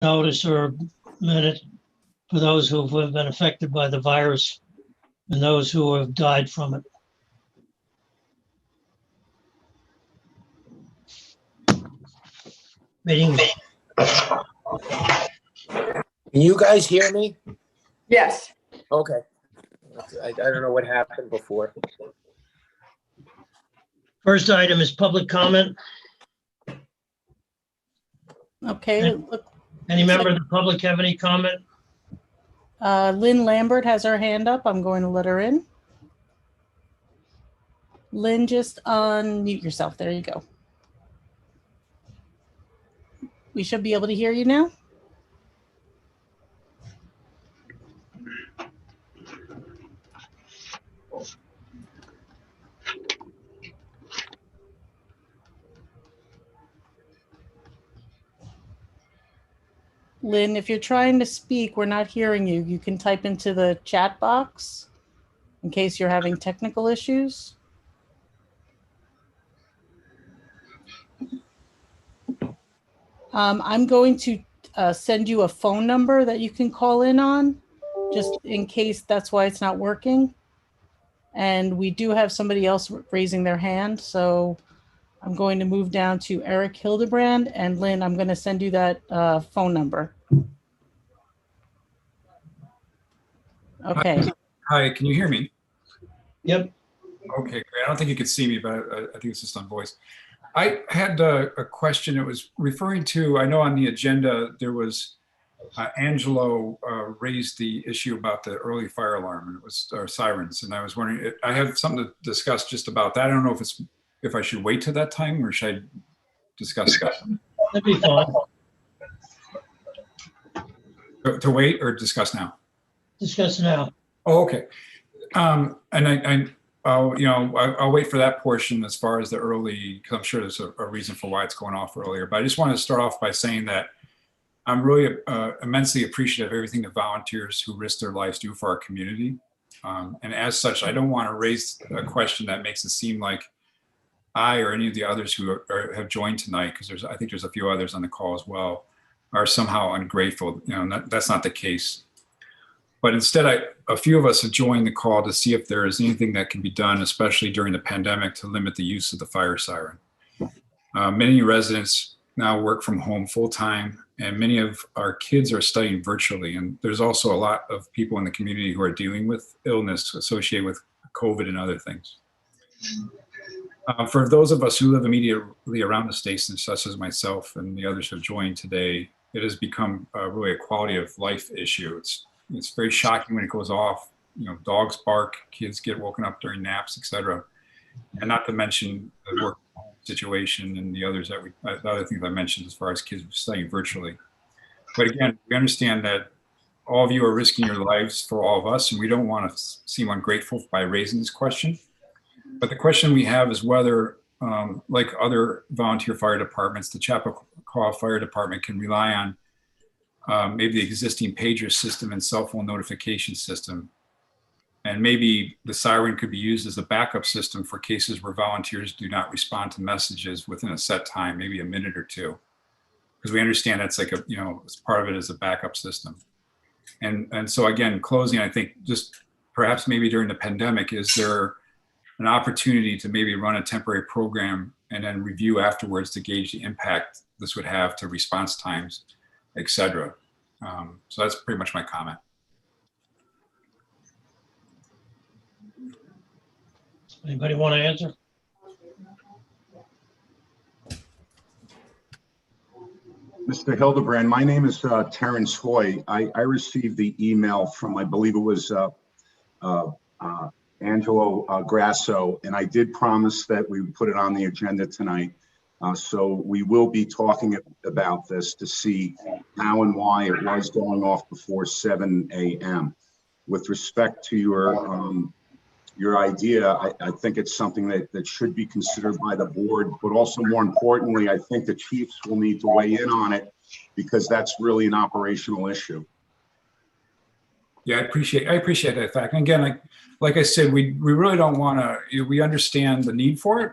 notice or minute for those who have been affected by the virus and those who have died from it. Meeting. Can you guys hear me? Yes. Okay. I don't know what happened before. First item is public comment. Okay. Any member of the public have any comment? Lynn Lambert has her hand up. I'm going to let her in. Lynn, just unmute yourself. There you go. We should be able to hear you now. Lynn, if you're trying to speak, we're not hearing you. You can type into the chat box in case you're having technical issues. I'm going to send you a phone number that you can call in on, just in case that's why it's not working. And we do have somebody else raising their hand, so I'm going to move down to Eric Hildebrand, and Lynn, I'm going to send you that phone number. Okay. Hi, can you hear me? Yep. Okay, great. I don't think you could see me, but I think it's just on voice. I had a question. It was referring to, I know on the agenda, there was Angelo raised the issue about the early fire alarm, and it was sirens. And I was wondering, I have something to discuss just about that. I don't know if I should wait till that time or should I discuss that? That'd be fine. To wait or discuss now? Discuss now. Oh, okay. And I'll wait for that portion as far as the early, because I'm sure there's a reason for why it's going off earlier. But I just want to start off by saying that I'm really immensely appreciative of everything the volunteers who risk their lives do for our community. And as such, I don't want to raise a question that makes it seem like I or any of the others who have joined tonight, because I think there's a few others on the call as well, are somehow ungrateful. That's not the case. But instead, a few of us have joined the call to see if there is anything that can be done, especially during the pandemic, to limit the use of the fire siren. Many residents now work from home full-time, and many of our kids are studying virtually. And there's also a lot of people in the community who are dealing with illness associated with COVID and other things. For those of us who live immediately around the station, such as myself and the others who have joined today, it has become really a quality of life issue. It's very shocking when it goes off. Dogs bark, kids get woken up during naps, etc. And not to mention the work situation and the other things I mentioned as far as kids studying virtually. But again, we understand that all of you are risking your lives for all of us, and we don't want to seem ungrateful by raising this question. But the question we have is whether, like other volunteer fire departments, the Chappaqua Fire Department can rely on maybe the existing pager system and cell phone notification system. And maybe the siren could be used as a backup system for cases where volunteers do not respond to messages within a set time, maybe a minute or two. Because we understand that's like part of it is a backup system. And so again, closing, I think just perhaps maybe during the pandemic, is there an opportunity to maybe run a temporary program and then review afterwards to gauge the impact this would have to response times, et cetera. So that's pretty much my comment. Anybody want to answer? Mr. Hildebrand, my name is Terrence Hoy. I received the email from, I believe it was Angelo Grasso, and I did promise that we would put it on the agenda tonight. So we will be talking about this to see how and why it was going off before 7 a.m. With respect to your idea, I think it's something that should be considered by the board, but also more importantly, I think the chiefs will need to weigh in on it because that's really an operational issue. Yeah, I appreciate that fact. And again, like I said, we really don't want to. We understand the need for it.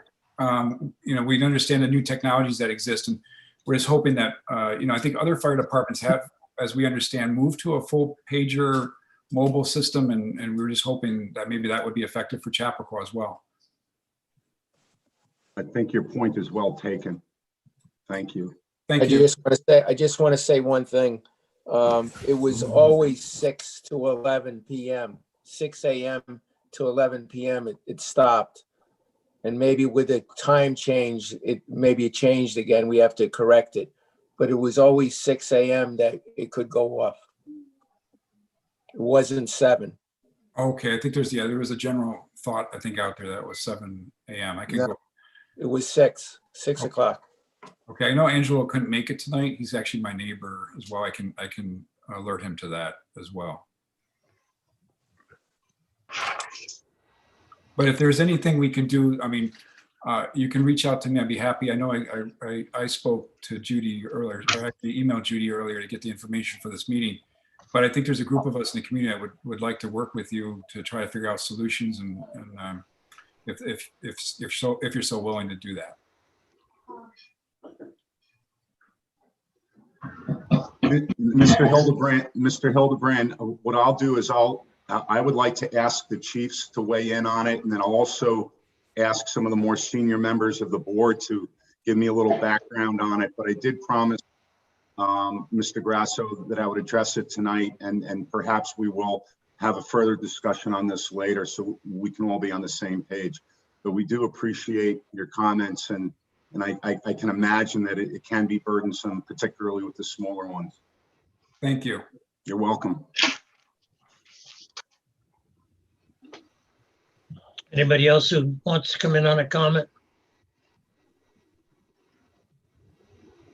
We understand the new technologies that exist, and we're just hoping that, I think other fire departments have, as we understand, moved to a full pager mobile system, and we're just hoping that maybe that would be effective for Chappaqua as well. I think your point is well taken. Thank you. Thank I you. just want to say one thing. It was always 6 to 11 p.m., 6 a.m. to 11 p.m. It stopped. And maybe with the time change, maybe it changed again. We have to correct it. But it was always 6 a.m. that it could go off. It wasn't 7. Okay, I think there was a general thought, I think, out there that it was 7 a.m. I can No. go. It was 6 o'clock. Okay, I know Angelo couldn't make it tonight. He's actually my neighbor as well. I can alert him to that as well. But if there's anything we can do, I mean, you can reach out to me. I'd be happy. I know I spoke to Judy earlier, or actually emailed Judy earlier to get the information for this meeting. But I think there's a group of us in the community that would like to work with you to try to figure out solutions, and if you're so willing to do that. Mr. Hildebrand, what I'll do is I would like to ask the chiefs to weigh in on it, and then I'll also ask some of the more senior members of the board to give me a little background on it. But I did promise Mr. Grasso that I would address it tonight, and perhaps we will have a further discussion on this later so we can all be on the same page. But we do appreciate your comments, and I can imagine that it can be burdensome, particularly with the smaller ones. Thank you. You're welcome. Anybody else who wants to come in on a comment?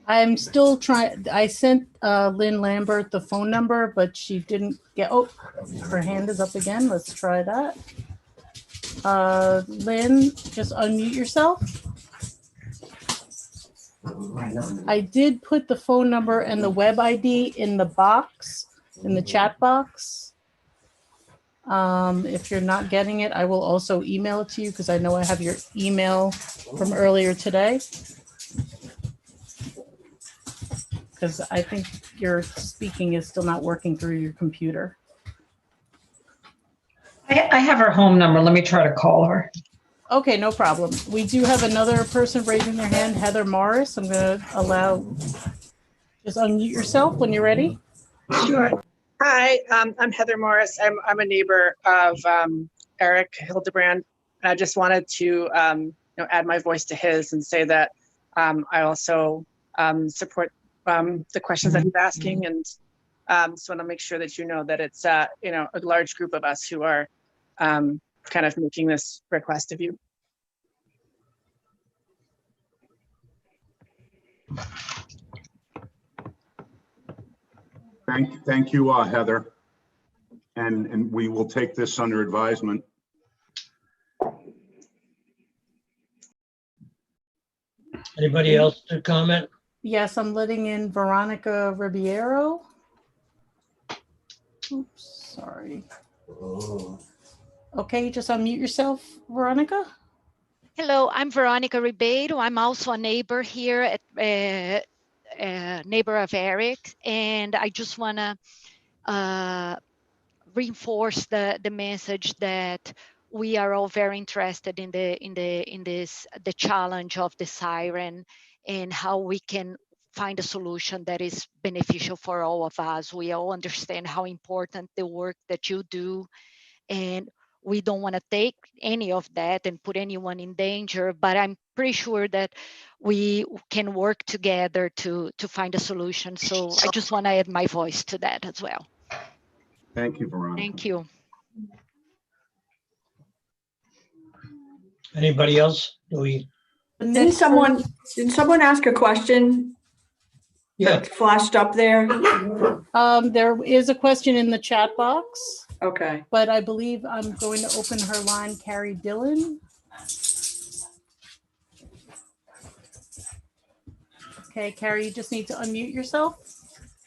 I'm still trying. I sent Lynn Lambert the phone number, but she didn't get. Oh, her hand is up again. Let's try that. Lynn, just unmute yourself. I did put the phone number and the web ID in the box, in the chat box. If you're not getting it, I will also email it to you because I know I have your email from earlier today. Because I think your speaking is still not working through your computer. I have her home number. Let me try to call her. Okay, no problem. We do have another person raising their hand, Heather Morris. I'm going to allow, just unmute yourself when you're ready. Sure. Hi, I'm Heather Morris. I'm a neighbor of Eric Hildebrand. And I just wanted to add my voice to his and say that I also support the questions that he's asking, and just want to make sure that you know that it's a large group of us who are kind of making this request of you. Thank you, Heather. And we will take this under advisement. Anybody else to comment? Yes, I'm letting in Veronica Ribeiro. Oops, sorry. Okay, just unmute yourself, Veronica. Hello, I'm Veronica Ribeiro. I'm also a neighbor here at neighbor of Eric, and I just want to reinforce the message that we are all very interested in the challenge of the siren and how we can find a solution that is beneficial for all of us. We all understand how important the work that you do, and we don't want to take any of that and put anyone in danger, but I'm pretty sure that we can work together to find a solution. So I just want to add my voice to that as well. Thank you, Veronica. Thank you. Anybody else? Didn't someone ask a question? Yeah. That flashed up there? There is a question in the chat box. Okay. But I believe I'm going to open her line, Carrie Dillon. Okay, Carrie, you just need to unmute yourself.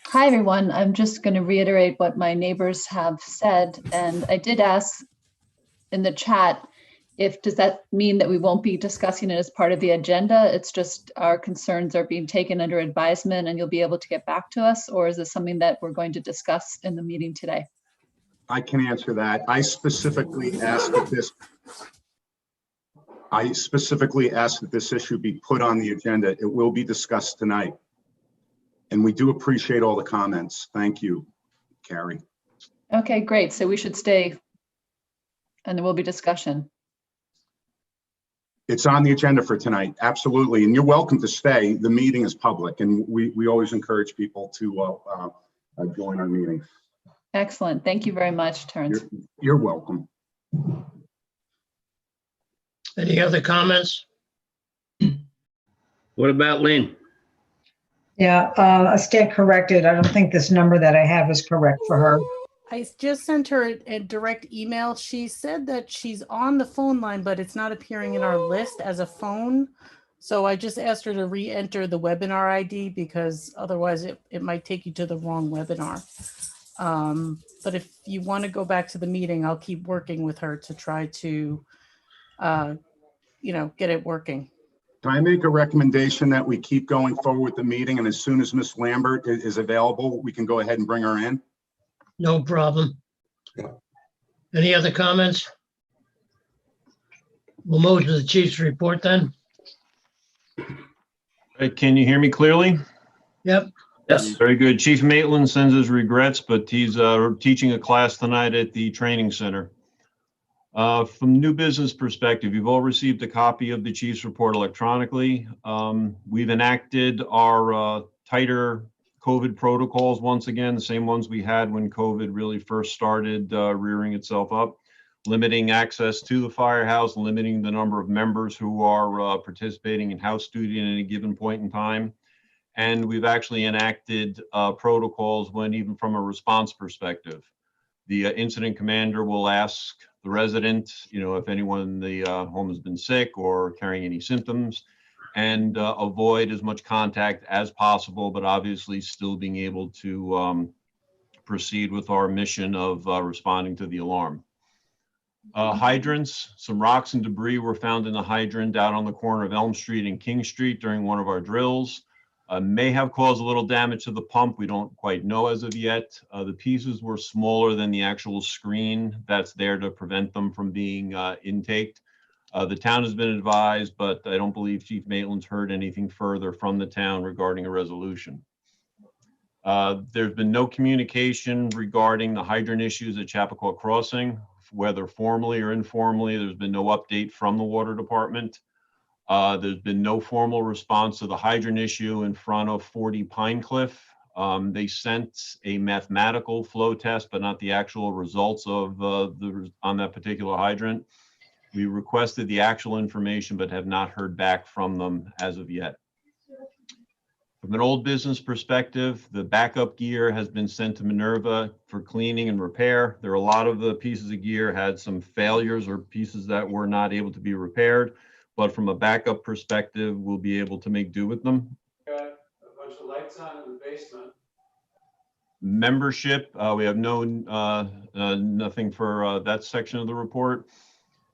Hi, everyone. I'm just going to reiterate what my neighbors have said. And I did ask in the chat does that mean that we won't be discussing it as part of the agenda? It's just our concerns are being taken under advisement and you'll be able to get back to us? Or is this something that we're going to discuss in the meeting today? I can answer that. I specifically asked that this issue be put on the agenda. It will be discussed tonight. And we do appreciate all the comments. Thank you, Carrie. Okay, great. So we should stay and there will be discussion. It's on the agenda for tonight, absolutely. And you're welcome to stay. The meeting is public and we always encourage people to join our meetings. Excellent. Thank you very much, Terrence. You're welcome. Any other comments? What about Lynn? Yeah, I stand corrected. I don't think this number that I have is correct for her. I just sent her a direct email. She said that she's on the phone line, but it's not appearing in our list as a phone. So I just asked her to re-enter the webinar ID because otherwise it might take you to the wrong webinar. But if you want to go back to the meeting, I'll keep working with her to try to, get it working. Can I make a recommendation that we keep going forward with the meeting, and as soon as Ms. Lambert is available, we can go ahead and bring her in? No problem. Yeah. Any other comments? We'll move to the chief's report then. Can you hear me clearly? Yep. Yes. Very good. Chief Maitland sends his regrets, but he's teaching a class tonight at the training center. From new business perspective, you've all received a copy of the chief's report electronically. We've enacted our tighter COVID protocols once again, the same ones we had when COVID really first started rearing itself up, limiting access to the firehouse, limiting the number of members who are participating in house duty at any given point in time. And we've actually enacted protocols when even from a response perspective. The incident commander will ask the resident, if anyone in the home has been sick or carrying any symptoms, and avoid as much contact as possible, but obviously still being able to proceed with our mission of responding to the alarm. Hydrants, some rocks and debris were found in the hydrant out on the corner of Elm Street and King Street during one of our drills. May have caused a little damage to the pump. We don't quite know as of yet. The pieces were smaller than the actual screen that's there to prevent them from being intaked. The town has been advised, but I don't believe Chief Maitland's heard anything further from the town regarding a resolution. There's been no communication regarding the hydrant issues at Chappaqua Crossing, whether formally or informally. There's been no update from the water department. There's been no formal response to the hydrant issue in front of 40 Pinecliff. They sent a mathematical flow test, but not the actual results of on that particular hydrant. We requested the actual information, but have not heard back from them as of yet. From an old business perspective, the backup gear has been sent to Minerva for cleaning and repair. There are a lot of the pieces of gear had some failures or pieces that were not able to be repaired. But from a backup perspective, we'll be able to make do with them. Got a bunch of lights on in the basement. Membership, we have nothing for that section of the report.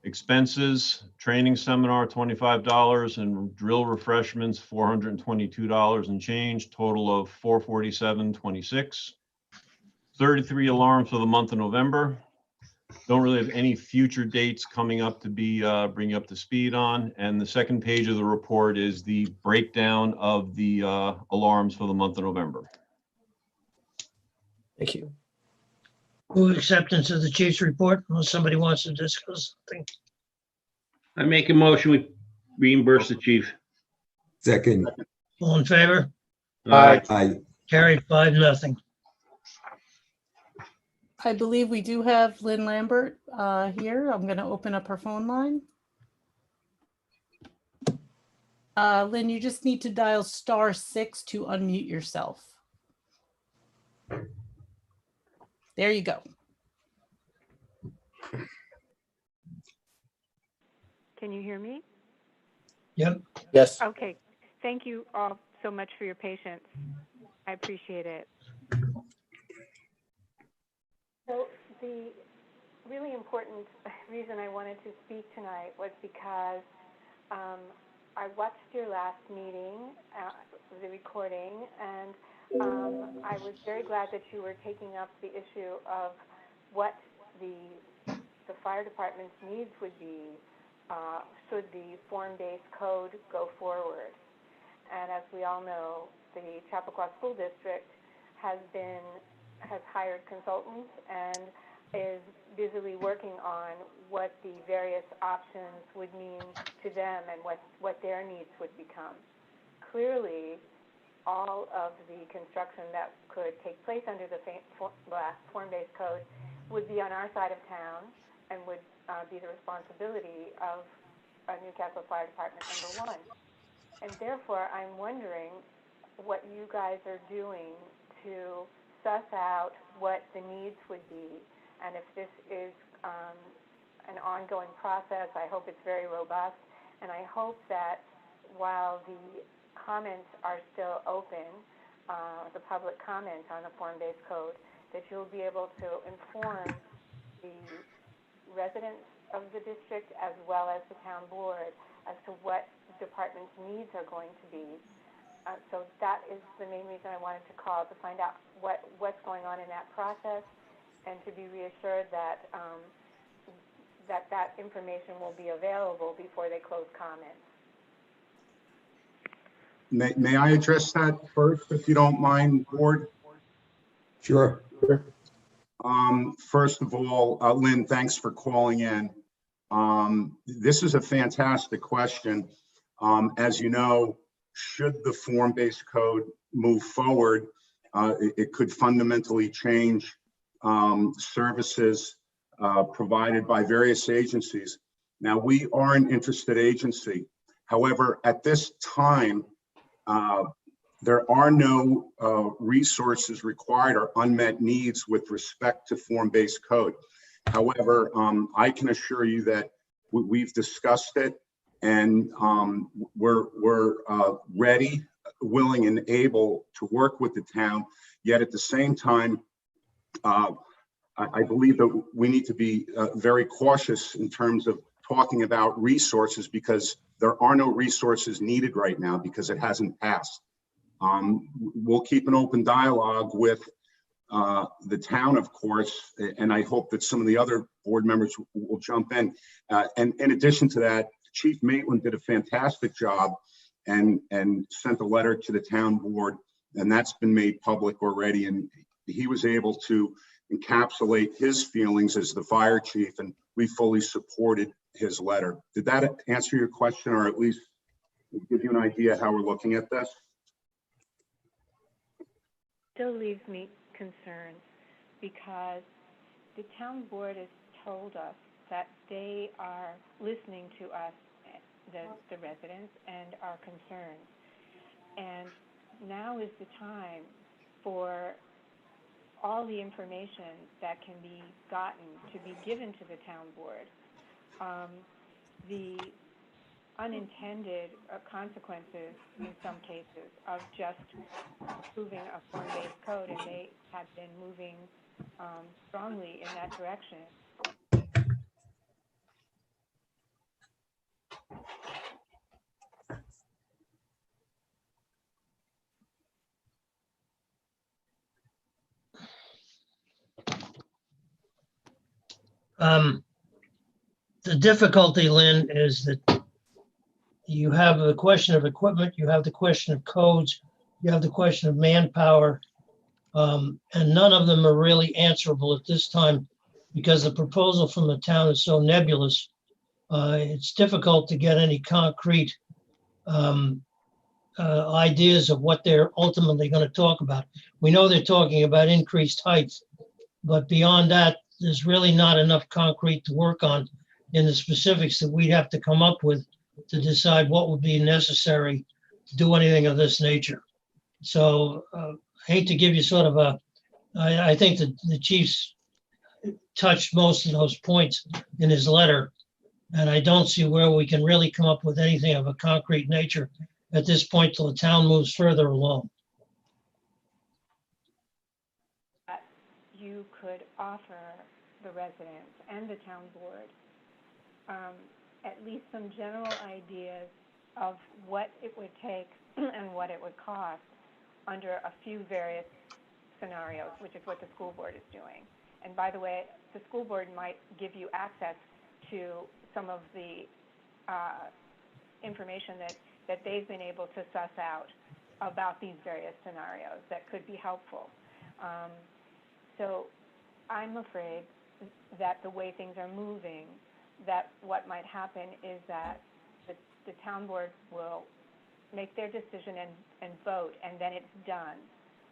Expenses, training seminar, $25, and drill refreshments, $422 and change, total of $447.26. 33 alarms for the month of November. Don't really have any future dates coming up to be bring up to speed on. And the second page of the report is the breakdown of the alarms for the month of November. Thank you. Move acceptance of the chief's report, unless somebody wants to discuss something. I make a motion, we reimburse the chief. Second. All in favor? Aye. Aye. Carried 5-0. I believe we do have Lynn Lambert here. I'm going to open up her phone line. Lynn, you just need to dial *6 to unmute yourself. There you go. Can you hear me? Yep. Yes. Okay. Thank you all so much for your patience. I appreciate it. So the really important reason I wanted to speak tonight was because I watched your last meeting, the recording, and I was very glad that you were taking up the issue of what the fire department's needs would be should the form-based code go forward. And as we all know, the Chappaqua School District has hired consultants and is busily working on what the various options would mean to them and what their needs would become. Clearly, all of the construction that could take place under the form-based code would be on our side of town and would be the responsibility of Newcastle Fire Department #1. And therefore, I'm wondering what you guys are doing to suss out what the needs would be, and if this is an ongoing process. I hope it's very robust, and I hope that while the comments are still open, the public comment on the form-based code, that you'll be able to inform the residents of the district as well as the town board as to what the department's needs are going to be. So that is the main reason I wanted to call, to find out what's going on in that process and to be reassured that that information will be available before they close comments. May I address that first, if you don't mind, board? Sure. First of all, Lynn, thanks for calling in. This is a fantastic question. As you know, should the form-based code move forward, it could fundamentally change services provided by various agencies. Now, we are an interested agency. However, at this time, there are no resources required or unmet needs with respect to form-based code. However, I can assure you that we've discussed it, and we're ready, willing, and able to work with the town. Yet at the same time, I believe that we need to be very cautious in terms of talking about resources, because there are no resources needed right now because it hasn't passed. We'll keep an open dialogue with the town, of course, and I hope that some of the other board members will jump in. And in addition to that, Chief Maitland did a fantastic job and sent a letter to the town board, and that's been made public already. And he was able to encapsulate his feelings as the fire chief, and we fully supported his letter. Did that answer your question, or at least give you an idea how we're looking at this? Still leaves me concerned because the town board has told us that they are listening to us, the residents, and our concerns. And now is the time for all the information that can be gotten to be given to the town board. The unintended consequences in some cases of just approving a form-based code, and they have been moving strongly in that direction. The difficulty, Lynn, is that you have the question of equipment, you have the question of codes, you have the question of manpower, and none of them are really answerable at this time because the proposal from the town is so nebulous. It's difficult to get any concrete ideas of what they're ultimately going to talk about. We know they're talking about increased heights, but beyond that, there's really not enough concrete to work on in the specifics that we'd have to come up with to decide what would be necessary to do anything of this nature. So I hate to give you sort of I think that the chief's touched most of those points in his letter, and I don't see where we can really come up with anything of a concrete nature at this point till the town moves further along. You could offer the residents and the town board at least some general ideas of what it would take and what it would cost under a few various scenarios, which is what the school board is doing. And by the way, the school board might give you access to some of the information that they've been able to suss out about these various scenarios that could be helpful. So I'm afraid that the way things are moving, that what might happen is that the town board will make their decision and vote, and then it's done.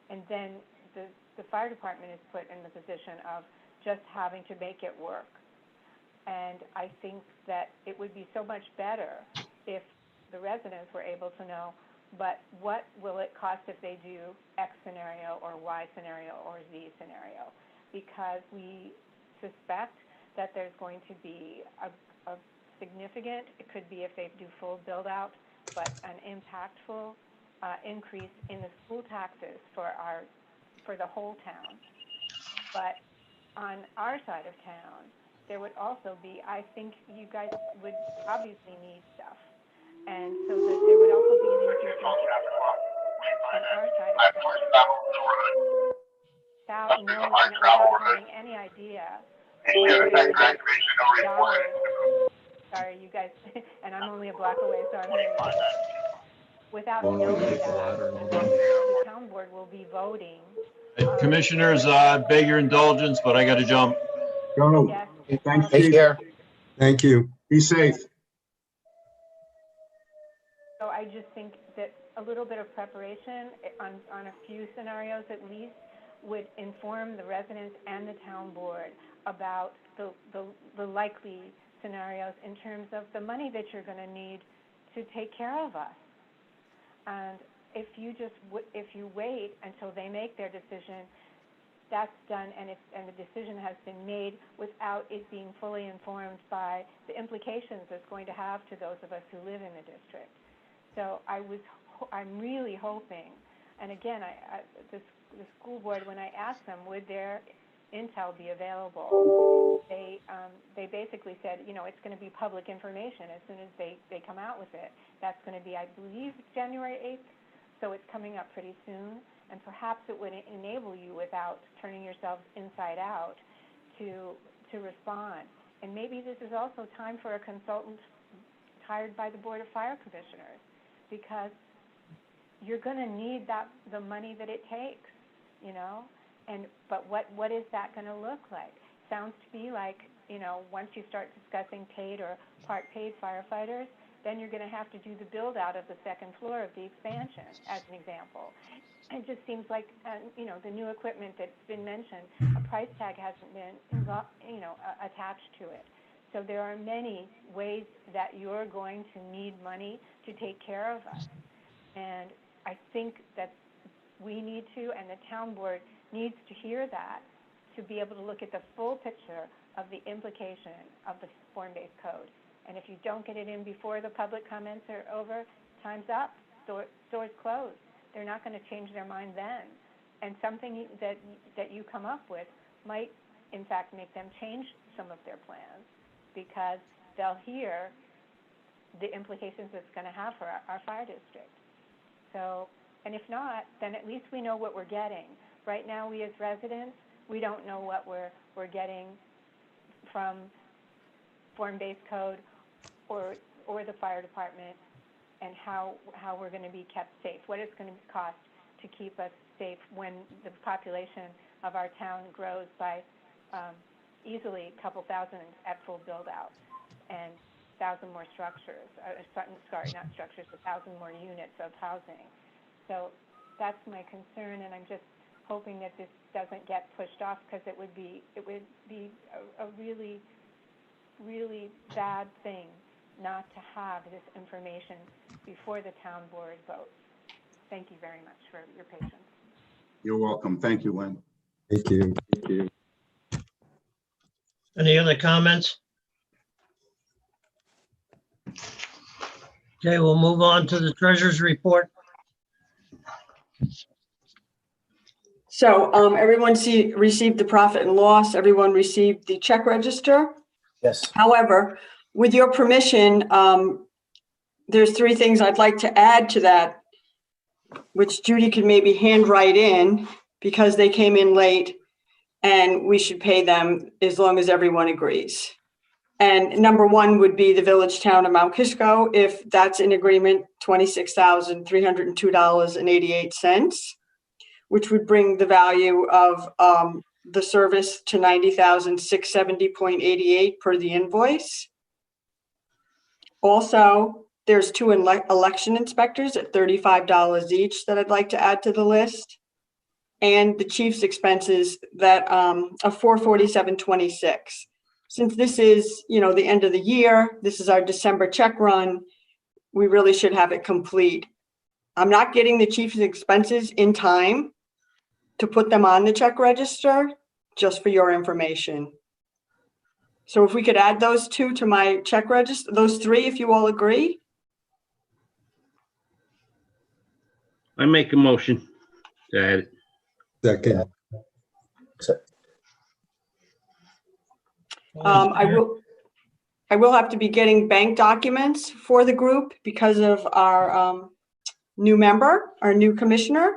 And then the fire department is put in the position of just having to make it work. And I think that it would be so much better if the residents were able to know, but what will it cost if they do X scenario or Y scenario or Z scenario? Because we suspect that there's going to be a significant, it could be if they do full build out, but an impactful increase in the school taxes for the whole town. But on our side of town, there would also be, I think you guys would obviously need stuff. And so that there would also be an increase on our side of town without having any idea dollars. Sorry, you guys, and I'm only a block away, so I'm hearing you. Without knowing that, the town board will be voting. Commissioners, beg your indulgence, but I got to jump. Go. Yes. Thanks, Take Chief. care. Thank you. Be safe. So I just think that a little bit of preparation on a few scenarios at least would inform the residents and the town board about the likely scenarios in terms of the money that you're going to need to take care of us. And if you wait until they make their decision, that's done, and the decision has been made without it being fully informed by the implications it's going to have to those of us who live in the district. So I'm really hoping, and again, the school board, when I asked them, would their intel be available, they basically said, it's going to be public information as soon as they come out with it. That's going to be, I believe, January 8th, so it's coming up pretty soon, and perhaps it would enable you, without turning yourselves inside out, to respond. And maybe this is also time for a consultant hired by the Board of Fire Commissioners, because you're going to need the money that it takes, but what is that going to look like? Sounds to me like, once you start discussing paid or part paid firefighters, then you're going to have to do the build out of the second floor of the expansion, as an example. It just seems like, the new equipment that's been mentioned, a price tag hasn't been, attached to it. So there are many ways that you're going to need money to take care of us. And I think that we need to, and the town board needs to hear that, to be able to look at the full picture of the implication of the form-based code. And if you don't get it in before the public comments are over, time's up, stores closed. They're not going to change their mind then. And something that you come up with might, in fact, make them change some of their plans, because they'll hear the implications it's going to have for our fire district. So, and if not, then at least we know what we're getting. Right now, we as residents, we don't know what we're getting from form-based code or the fire department, and how we're going to be kept safe, what it's going to cost to keep us safe when the population of our town grows by easily a couple thousand at full build-out, and 1,000 more structures, not structures, 1,000 more units of housing. So that's my concern, and I'm just hoping that this doesn't get pushed off, because it would be a really, really bad thing not to have this information before the town board votes. Thank you very much for your patience. You're welcome. Thank you, Lynn. Thank you. Any other comments? Okay, we'll move on to the treasurer's report. So everyone received the profit and loss. Everyone received the check register. Yes. However, with your permission, there's 3 things I'd like to add to that, which Judy could maybe handwrite in because they came in late and we should pay them as long as everyone agrees. And number 1 would be the Village Town of Mount Kisco. If that's in agreement, $26,302.88, which would bring the value of the service to $90,670.88 per the invoice. Also, there's 2 election inspectors at $35 each that I'd like to add to the list. And the chief's expenses that of $447.26. Since this is, the end of the year, this is our December check run, we really should have it complete. I'm not getting the chief's expenses in time to put them on the check register, just for your information. So if we could add those 2 to my check register, those 3, if you all agree. I make a motion to add it. Second. I will have to be getting bank documents for the group because of our new member, our new commissioner.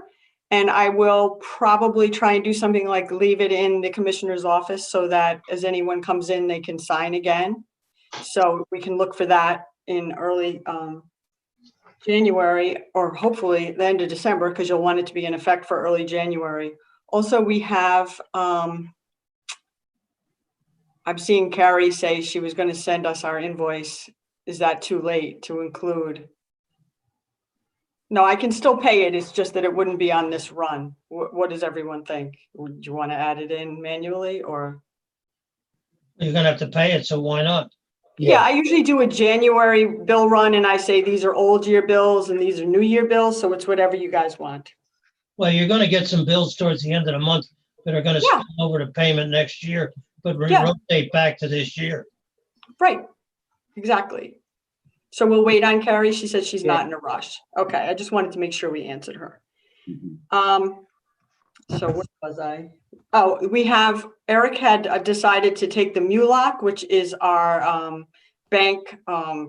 And I will probably try and do something like leave it in the commissioner's office so that as anyone comes in, they can sign again. So we can look for that in early January, or hopefully the end of December, because you'll want it to be in effect for early January. Also, we have, I'm seeing Carrie say she was going to send us our invoice. Is that too late to include? No, I can still pay it. It's just that it wouldn't be on this run. What does everyone think? Would you want to add it in manually or? You're gonna have to pay it, so why not? Yeah, I usually do a January bill run and I say these are old year bills and these are new year bills. So it's whatever you guys want. Well, you're gonna get some bills towards the end of the month that are gonna spill over to payment next year, but rotate back to this year. Right, exactly. So we'll wait on Carrie. She said she's not in a rush. Okay, I just wanted to make sure we answered her. So where was I? Oh, Eric had decided to take the MULOC, which is our bank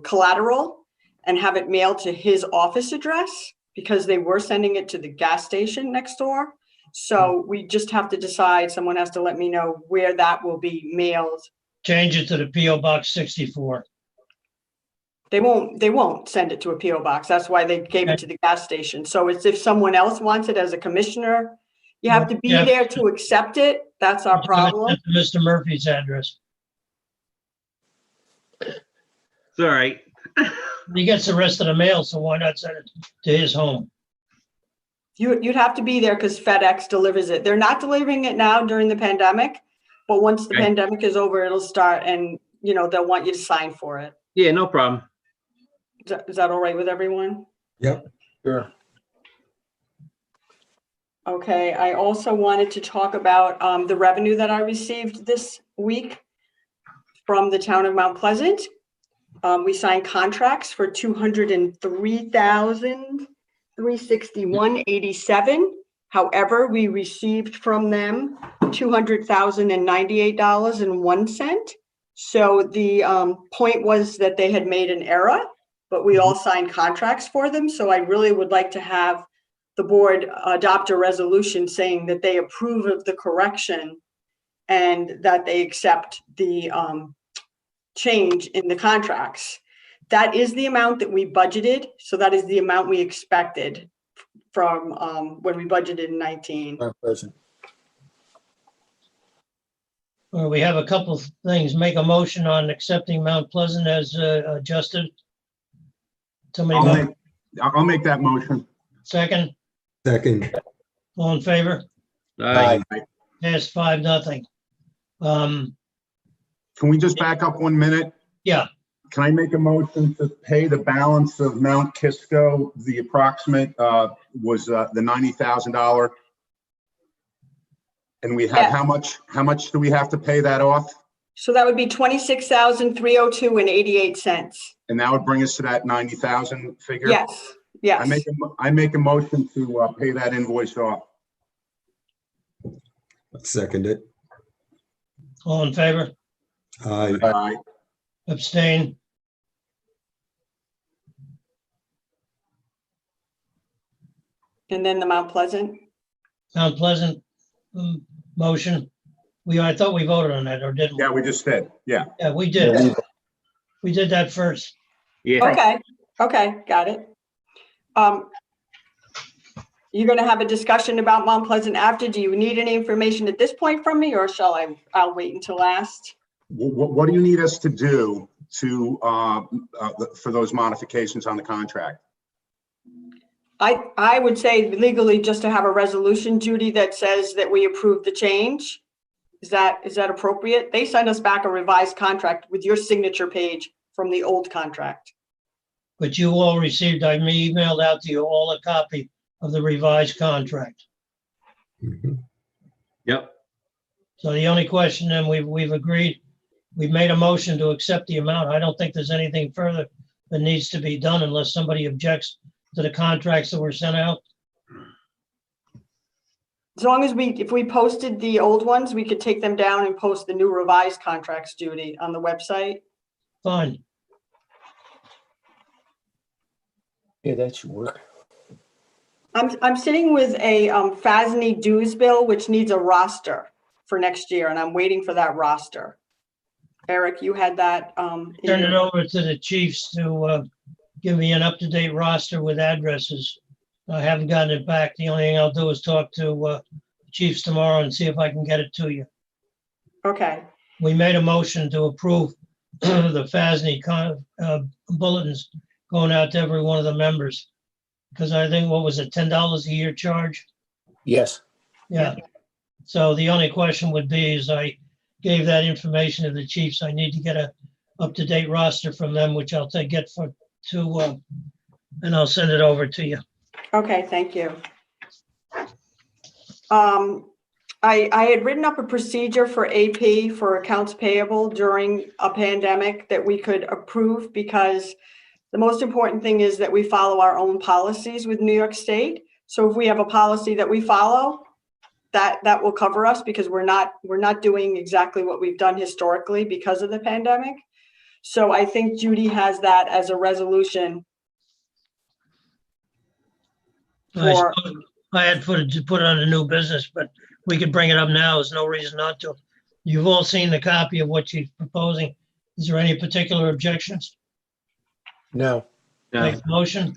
collateral, and have it mailed to his office address because they were sending it to the gas station next door. So we just have to decide, someone has to let me know where that will be mailed. Change it to the PO Box 64. They won't send it to a PO box. That's why they gave it to the gas station. So it's if someone else wants it as a commissioner, you have to be there to accept it. That's our problem. Mr. Murphy's address. It's all right. He gets the rest of the mail, so why not send it to his home? You'd have to be there because FedEx delivers it. They're not delivering it now during the pandemic, but once the pandemic is over, it'll start and they'll want you to sign for it. Yeah, no problem. Is that all right with everyone? Yep. Sure. Okay, I also wanted to talk about the revenue that I received this week from the town of Mount Pleasant. We signed contracts for $203,361.87. However, we received from them $200,098.01. So the point was that they had made an error, but we all signed contracts for them. So I really would like to have the board adopt a resolution saying that they approve of the correction and that they accept the change in the contracts. That is the amount that we budgeted. So that is the amount we expected from when we budgeted in 19. Well, we have a couple of things. Make a motion on accepting Mount Pleasant as adjusted. Somebody I'll make that motion. Second, all in favor? Aye. Yes, 5-0. Can we just back up 1 minute? Yeah. Can I make a motion to pay the balance of Mount Kisco? The approximate was the $90,000. And we have how much do we have to pay that off? So that would be $26,302.88. And that would bring us to that 90,000 figure? Yes. I make a motion to pay that invoice off. Second it. All in favor? Aye. Aye. Abstain? And then the Mount Pleasant. Mount Pleasant motion. I thought we voted on that, or didn't we? Yeah, we just did. Yeah. Yeah, we did. We did that first. Yeah. Okay, okay, got it. You're gonna have a discussion about Mount Pleasant after. Do you need any information at this point from me, or I'll wait until last? What do you need us to do to, for those modifications on the contract? I would say legally just to have a resolution, Judy, that says that we approve the change. Is that appropriate? They sent us back a revised contract with your signature page from the old contract. But you all received, I emailed out to you all a copy of the revised contract. Yep. So the only question then, we've agreed, we've made a motion to accept the amount. I don't think there's anything further that needs to be done unless somebody objects to the contracts that were sent out. As long as if we posted the old ones, we could take them down and post the new revised contracts, Judy, on the website. Fine. Yeah, that should work. I'm sitting with a FASNY dues bill, which needs a roster for next year, and I'm waiting for that roster. Eric, you had that. Turn it over to the chiefs to give me an up-to-date roster with addresses. I haven't gotten it back. The only thing I'll do is talk to chiefs tomorrow and see if I can get it to you. Okay. We made a motion to approve the FASNY bulletins going out to every one of the members. Because I think, what was it, $10 a year charge? Yes. Yeah. So the only question would be is I gave that information to the chiefs. I need to get a up-to-date roster from them, which I'll get and I'll send it over to you. Okay, thank you. I had written up a procedure for AP for accounts payable during a pandemic that we could approve, because the most important thing is that we follow our own policies with New York State. So if we have a policy that we follow, that will cover us, because we're not doing exactly what we've done historically because of the pandemic. So I think Judy has that as a resolution. I had put it on a new business, but we could bring it up now. There's no reason not to. You've all seen the copy of what she's proposing. Is there any particular objections? No. Make the motion.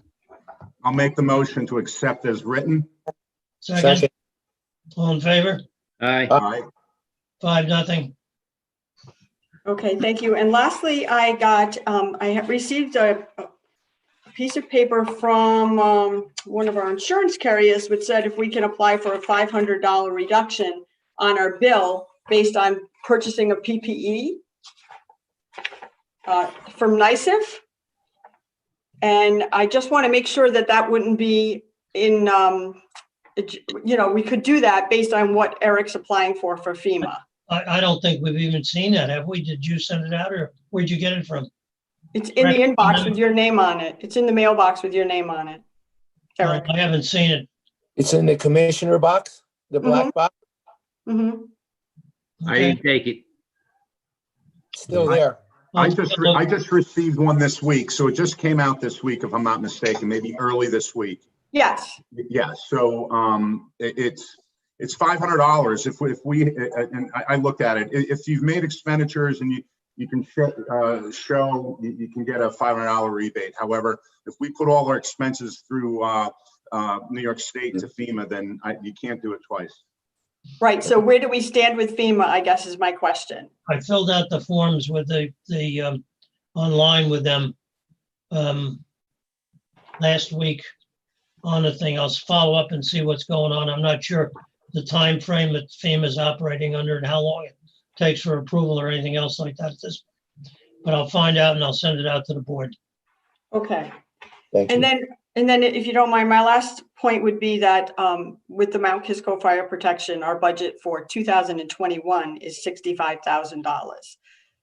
I'll make the motion to accept as written. Second. All in favor? Aye. Aye. 5-0. Okay, thank you. And lastly, I have received a piece of paper from one of our insurance carriers, which said if we can apply for a $500 reduction on our bill based on purchasing of PPE from NICEF. And I just want to make sure that that wouldn't be in, we could do that based on what Eric's applying for FEMA. I don't think we've even seen that, have we? Did you send it out, or where'd you get it from? It's in the inbox with your name on it. It's in the mailbox with your name on it. Eric. I haven't seen it. It's in the commissioner box, the black box. Mm-hmm. I didn't take it. Still there. I just received one this week, so it just came out this week, if I'm not mistaken, maybe early this week. Yes. Yeah. So it's $500 if we and I looked at it. If you've made expenditures and you can show you can get a $500 rebate. However, if we put all our expenses through New York State to FEMA, then you can't do it twice. Right. So where do we stand with FEMA, I guess, is my question. I filled out the forms with the online with them last week on the thing. I'll follow up and see what's going on. I'm not sure the time frame that FEMA is operating under and how long it takes for approval or anything else like that. But I'll find out and I'll send it out to the board. Okay. Thank you. And then if you don't mind, my last point would be that with the Mount Kisco Fire Protection, our budget for 2021 is $65,000.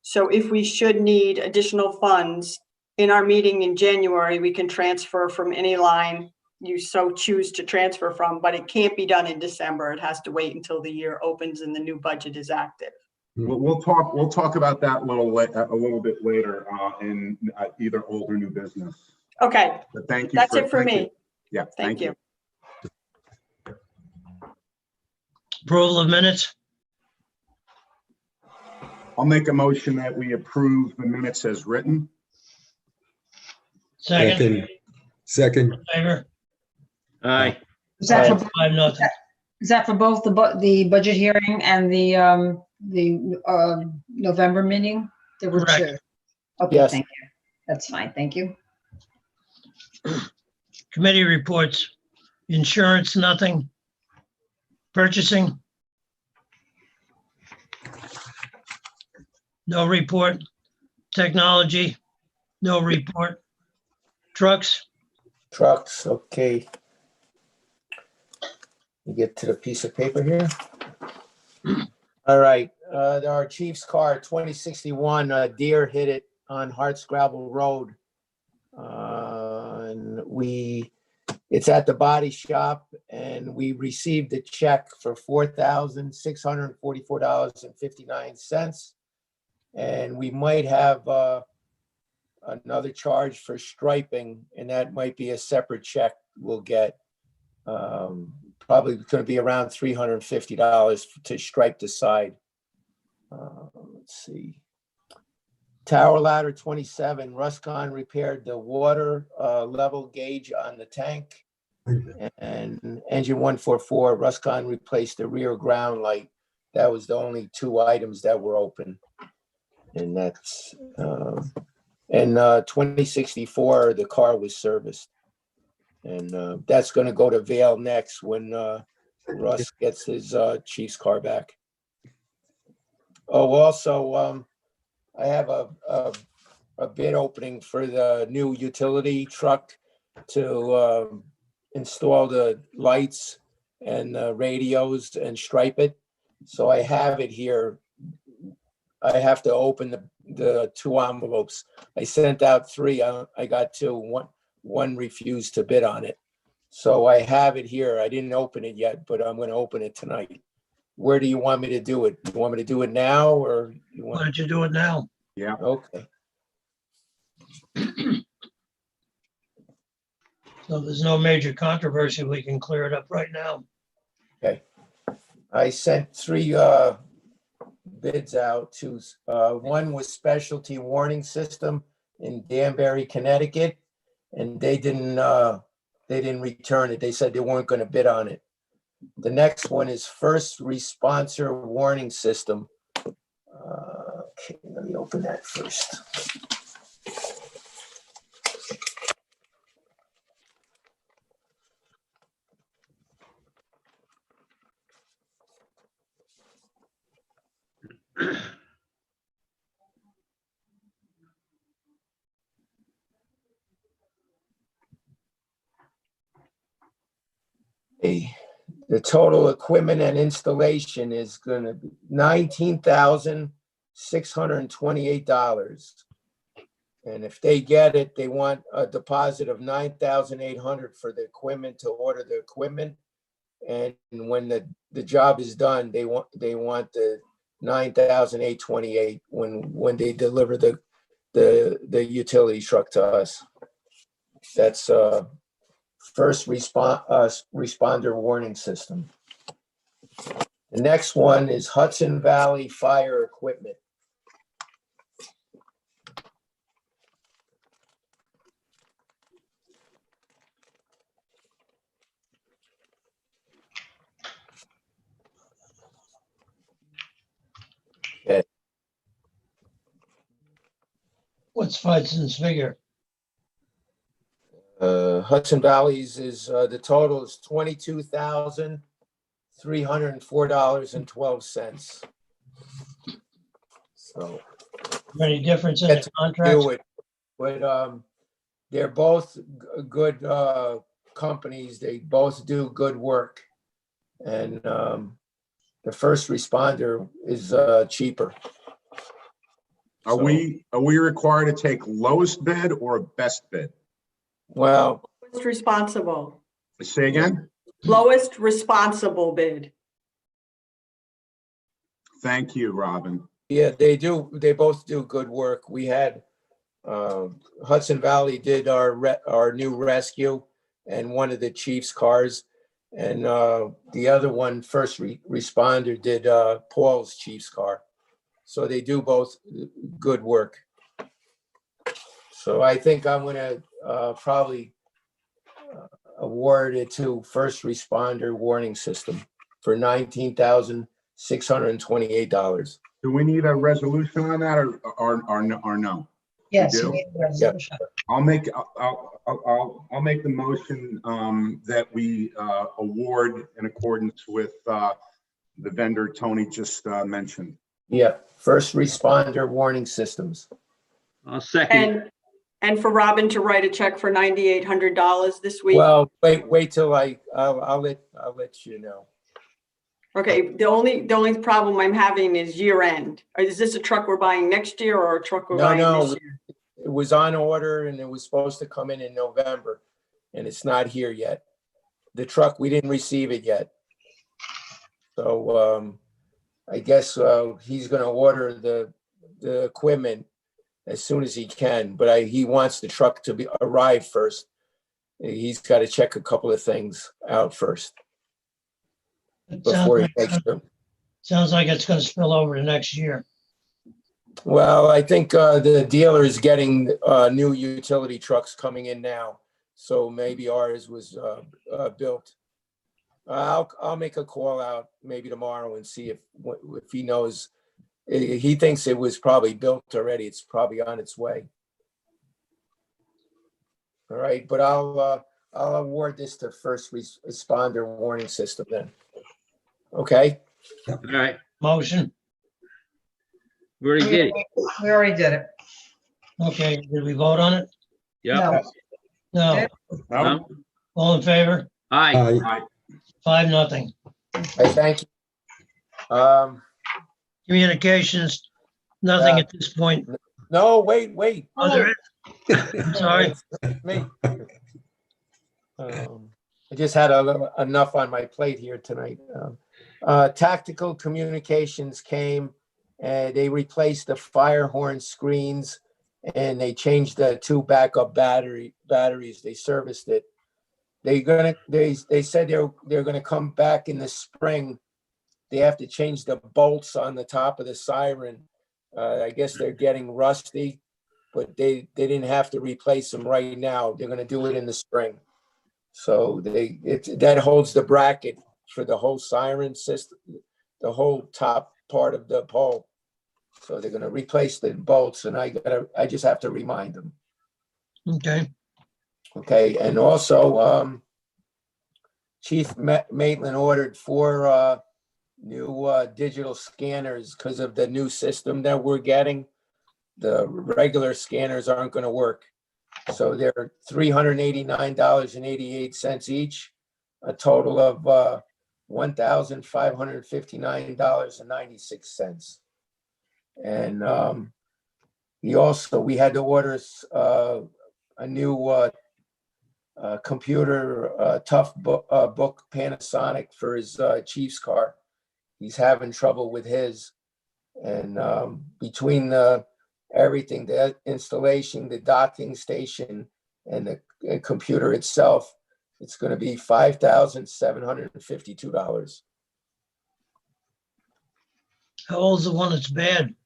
So if we should need additional funds in our meeting in January, we can transfer from any line you so choose to transfer from, but it can't be done in December. It has to wait until the year opens and the new budget is active. We'll talk about that a little bit later in either old or new business. Okay, But thank you. that's it for thank you. me. Yeah, Thank you. Approval of minutes? I'll make a motion that we approve the minutes as written. Second, Second. favor? Aye. Is that for, 5-0. is that for both the budget hearing and the November meeting? There were Correct. two. Okay, Yes. thank you. That's fine, thank you. Committee reports, insurance, nothing. Purchasing? No report. Technology? No report. Trucks? Trucks, okay. We get to the piece of paper here. All right, our chief's car, 2061, deer hit it on Hartscrabble Road. And it's at the body shop, and we received a check for $4,644.59. And we might have another charge for striping, and that might be a separate check we'll get. Probably going to be around $350 to stripe the side. Let's see. Tower ladder 27, Ruscon repaired the water level gauge on the tank. And engine 144, Ruscon replaced the rear ground light. That was the only two items that were open. And that's, 2064, the car was serviced. And that's going to go to Vail next when Russ gets his chief's car back. Oh, also, I have a bid opening for the new utility truck to install the lights and radios and stripe it. So I have it here. I have to open the two envelopes. I sent out three. I got two. One refused to bid on it. So I have it here. I didn't open it yet, but I'm going to open it tonight. Where do you want me to do it? You want me to do it now, or you want? Why don't you do it now? Yeah. Okay. So there's no major controversy. We can clear it up right now. Okay. I sent three bids out to, one was Specialty Warning System in Danbury, Connecticut, and they didn't return it. They said they weren't going to bid on it. The next one is First Responser Warning System. Okay, let me open that first. The total equipment and installation is going to be $19,628. And if they get it, they want a deposit of $9,800 for the equipment to order the equipment. And when the job is done, they want the $9,828 when they deliver the utility truck to us. That's First Responder Warning System. The next one is Hudson Valley Fire Equipment. Okay. What's Hudson's figure? Hudson Valley's is the total is $22,304.12. So Any difference in the contracts? But they're both good companies. They both do good work, and the First Responder is cheaper. Are we required to take lowest bid or best bid? Well, Who's responsible? Say again? Lowest responsible bid. Thank you, Robin. Yeah, they do. They both do good work. We had Hudson Valley did our new rescue and one of the chief's cars, and the other one, first responder, did Paul's chief's car. So they do both good work. So I think I'm gonna probably award it to first responder warning system for $19,628. Do we need a resolution on that or no? Yes. do? you need a resolution. I'll make the motion that we award in accordance with the vendor Tony just mentioned. Yeah, first responder warning systems. I'll second. And for Robin to write a check for $9,800 this week. Well, wait till I'll let you know. Okay, the only problem I'm having is year end. Is this a truck we're buying next year or a truck we're buying this year? It was on order and it was supposed to come in November, and it's not here yet. The truck, we didn't receive it yet. So I guess he's gonna order the equipment as soon as he can, but he wants the truck to arrive first. He's got to check a couple of things out first before he makes them. Sounds like it's going to spill over to next year. Well, I think the dealer is getting new utility trucks coming in now, so maybe ours was built. I'll make a call out maybe tomorrow and see if he knows. He thinks it was probably built already. It's probably on its way. All right, but I'll award this to first responder warning system then. Okay. All right, Motion. we already did it. We already did it. Okay, did we vote on it? Yeah. No. No? All in favor? Aye. Aye. 5-0. I thank you. Communications, nothing at this point. No, wait. Oh, there is? I'm sorry. Me. I just had enough on my plate here tonight. Tactical Communications came and they replaced the fire horn screens and they changed the 2 backup batteries. They serviced it. They said they're gonna come back in the spring. They have to change the bolts on the top of the siren. I guess they're getting rusty, but they didn't have to replace them right now. They're gonna do it in the spring. So that holds the bracket for the whole siren system, the whole top part of the pole. So they're gonna replace the bolts, and I just have to remind them. Okay. Okay, and also Chief Maitland ordered 4 new digital scanners because of the new system that we're getting. The regular scanners aren't going to work. So they're $389.88 each, a total of $1,559.96. And we had to order a new computer tough book Panasonic for his chief's car. He's having trouble with his, and between everything, the installation, the docking station, and the computer itself, it's going to be $5,752. How old's the one that's bad?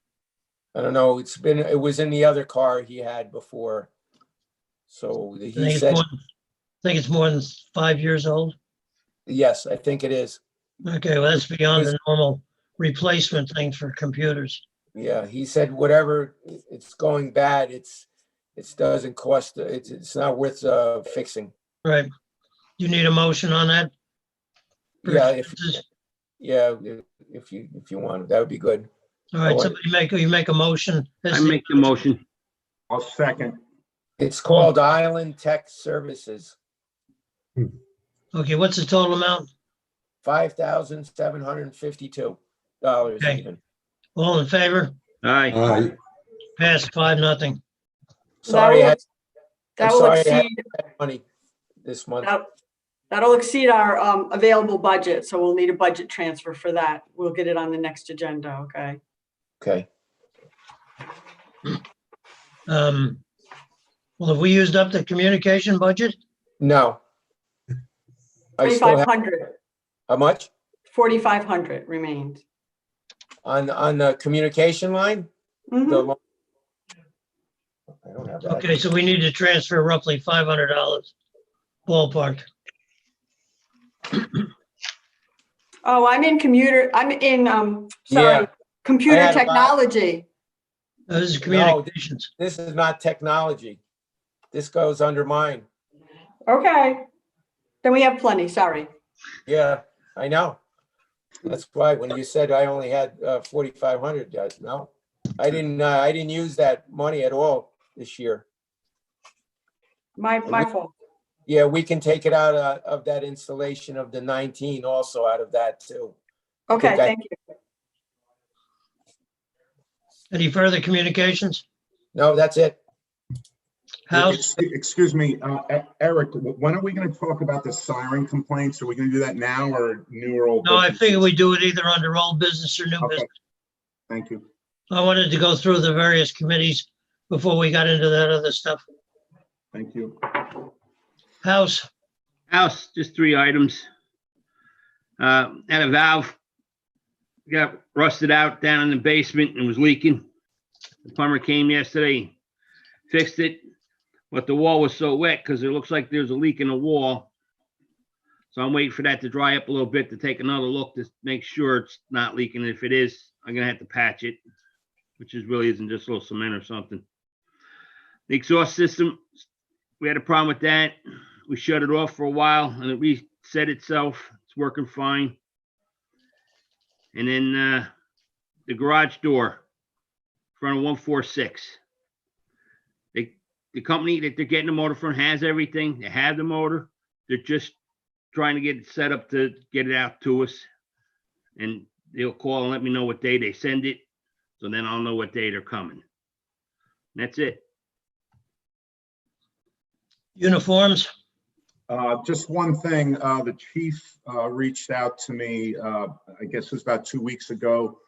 I don't know. It was in the other car he had before. So he said, I think it's more than 5 years old. yes, I think it is. Okay, well, that's beyond the normal replacement thing for computers. Yeah, he said whatever it's going bad, it doesn't cost. It's not worth fixing. Right. You need a motion on that? Yeah, if you want, that would be good. All right, somebody make a motion. I make the motion. I'll second. It's called Island Tech Services. Okay, what's the total amount? $5,752 Okay. even. All in favor? Aye. Aye. Passed 5-0. Sorry, That I'm will sorry I had exceed, that money this month. That'll exceed our available budget, so we'll need a budget transfer for that. We'll get it on the next agenda, okay? Okay. Well, have we used up the communication budget? No. I still have, 4,500, how much? 4,500 remains. On the communication line? Mhm. The lo- I don't have that. Okay, so we need to transfer roughly $500 ballpark. Oh, I'm in Yeah. computer I had a lot- technology. This is No, communications. this is not technology. This goes under mine. Okay. Then we have plenty, sorry. Yeah, I know. That's why when you said I only had 4,500, no, I didn't use that money at all this year. My fault. Yeah, we can take it out of that installation of the 19 also out of that too. Okay, think I- thank you. Any further communications? No, that's it. House? Excuse me, Eric, when are we going to talk about the siren complaints? Are we going to do that now or new or old? No, I business? figure we do it either under old business or new Okay. business. Thank you. I wanted to go through the various committees before we got into that other stuff. Thank you. House? House, just 3 items. Had a valve got rusted out down in the basement and was leaking. The plumber came yesterday, fixed it, but the wall was so wet because it looks like there's a leak in the wall. So I'm waiting for that to dry up a little bit to take another look to make sure it's not leaking. If it is, I'm gonna have to patch it, which is really isn't just a little cement or something. The exhaust system, we had a problem with that. We shut it off for a while and it reset itself. It's working fine. And then the garage door, front of 146. The company that they're getting the motor from has everything. They have the motor. They're just trying to get it set up to get it out to us. And they'll call and let me know what day they send it. So then I'll know what day they're coming. And that's it. Uniforms? Just one thing, the chief reached out to me, I guess it was about 2 weeks ago,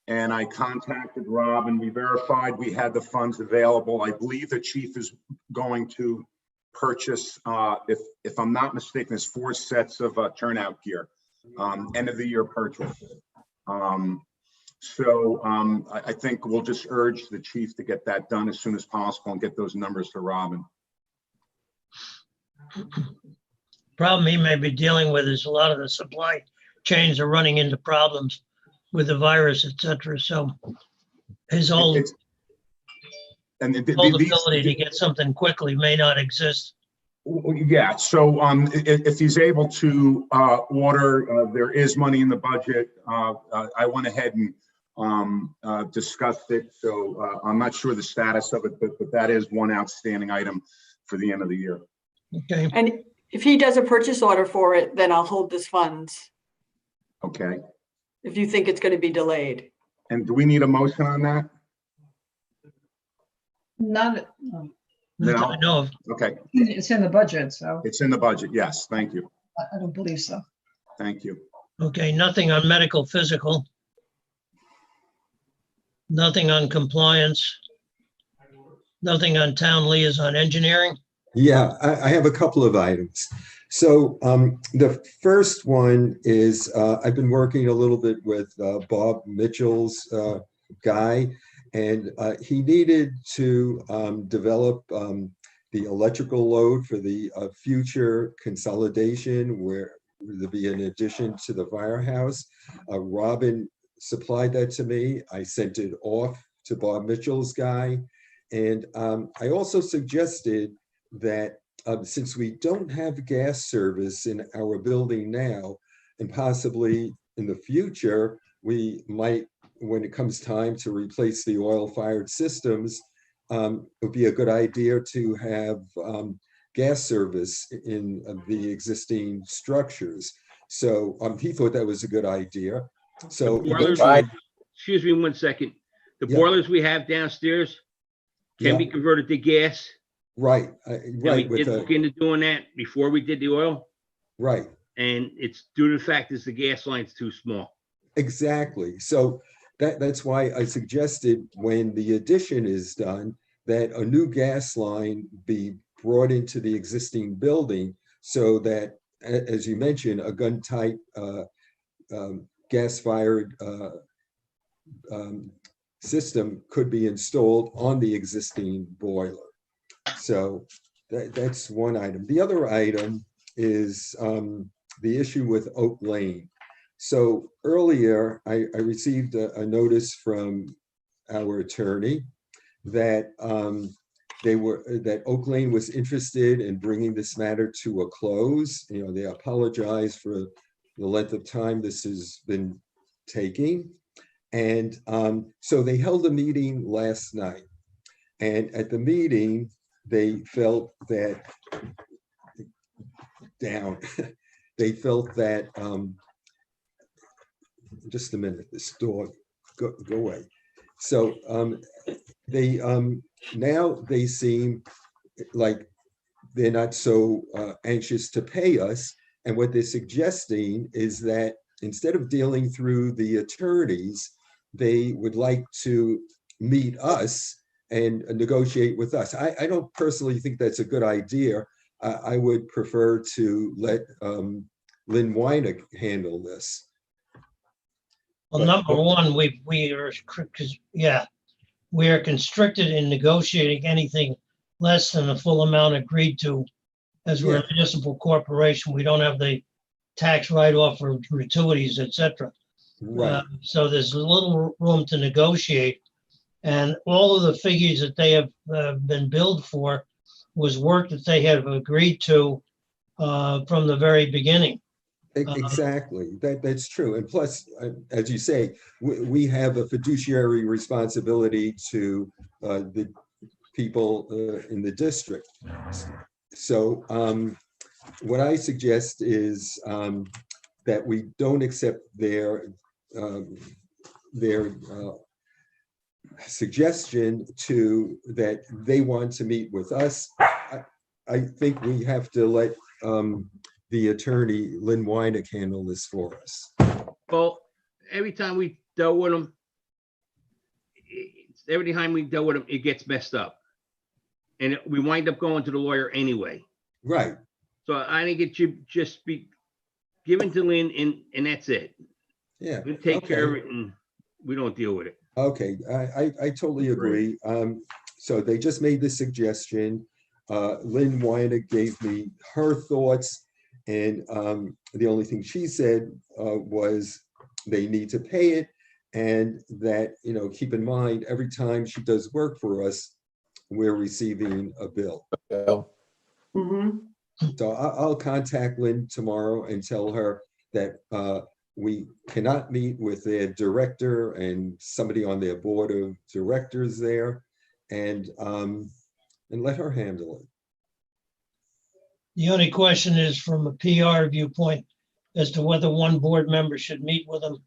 and I contacted Rob and we verified we had the funds available. I believe the chief is going to purchase, if I'm not mistaken, there's 4 sets of turnout gear, end of the year purchase. I think we'll just urge the chief to get that done as soon as possible and get those numbers to Robin. Problem he may be dealing with is a lot of the supply chains are running into problems with the virus, et cetera. So his whole ability to get something quickly may not exist. Yeah, so if he's able to order, there is money in the budget. I went ahead and discussed it, so I'm not sure the status of it, but that is one outstanding item for the end of the year. Okay. And if he does a purchase order for it, then I'll hold this funds Okay, if you think it's going to be delayed. and do we need a motion on that? Not, Not that I know of. Okay, it's in the budget, so it's in the budget, yes, thank you, I don't believe so. thank you. Okay, nothing on medical, physical. Nothing on compliance. Nothing on town liaison engineering. Yeah, I have a couple of items. So the first one is I've been working a little bit with Bob Mitchell's guy, and he needed to develop the electrical load for the future consolidation where there'll be an addition to the firehouse. Robin supplied that to me. I sent it off to Bob Mitchell's guy. And I also suggested that since we don't have gas service in our building now, and possibly in the future, we might, when it comes time to replace the oil-fired systems, it would be a good idea to have gas service in the existing structures. So he thought that was a good idea. So excuse me 1 second. The Yeah. boilers we have downstairs can be converted to gas. Right, And right. we did look into doing that before we did the oil. Right. And it's due to the fact that the gas line's too small. Exactly. So that's why I suggested when the addition is done, that a new gas line be brought into the existing building so that, as you mentioned, a gun type gas-fired system could be installed on the existing boiler. So that's one item. The other item is the issue with Oak Lane. So earlier, I received a notice from our attorney that that Oak Lane was interested in bringing this matter to a close. You know, they apologize for the length of time this has been taking. And so they held a meeting last night. And at the meeting, they felt that they felt that just a minute, this dog, go away. So they now they seem like they're not so anxious to pay us. And what they're suggesting is that instead of dealing through the attorneys, they would like to meet us and negotiate with us. I don't personally think that's a good idea. I would prefer to let Lynn Weiner handle this. Well, number one, we are, yeah, we are constricted in negotiating anything less than the full amount agreed to. As we're a municipal corporation, we don't have the tax write-off for gratuities, et cetera. Right. So there's a little room to negotiate. And all of the figures that they have been billed for was work that they have agreed to from the very beginning. Exactly, that's true. And plus, as you say, we have a fiduciary responsibility to the people in the district. So what I suggest is that we don't accept their suggestion to that they want to meet with us. I think we have to let the attorney, Lynn Weiner, handle this for us. Well, every time we dealt with them, it gets messed up. And we wind up going to the lawyer anyway. Right. So I think it should just be given to Lynn and that's it. Yeah. We take care of it and we don't deal with it. Okay, I totally agree. So they just made this suggestion. Lynn Weiner gave me her thoughts, and the only thing she said was they need to pay it, and that, you know, keep in mind every time she does work for us, we're receiving a bill. So I'll contact Lynn tomorrow and tell her that we cannot meet with their director and somebody on their board of directors there, and let her handle it. The only question is from a PR viewpoint as to whether one board member should meet with them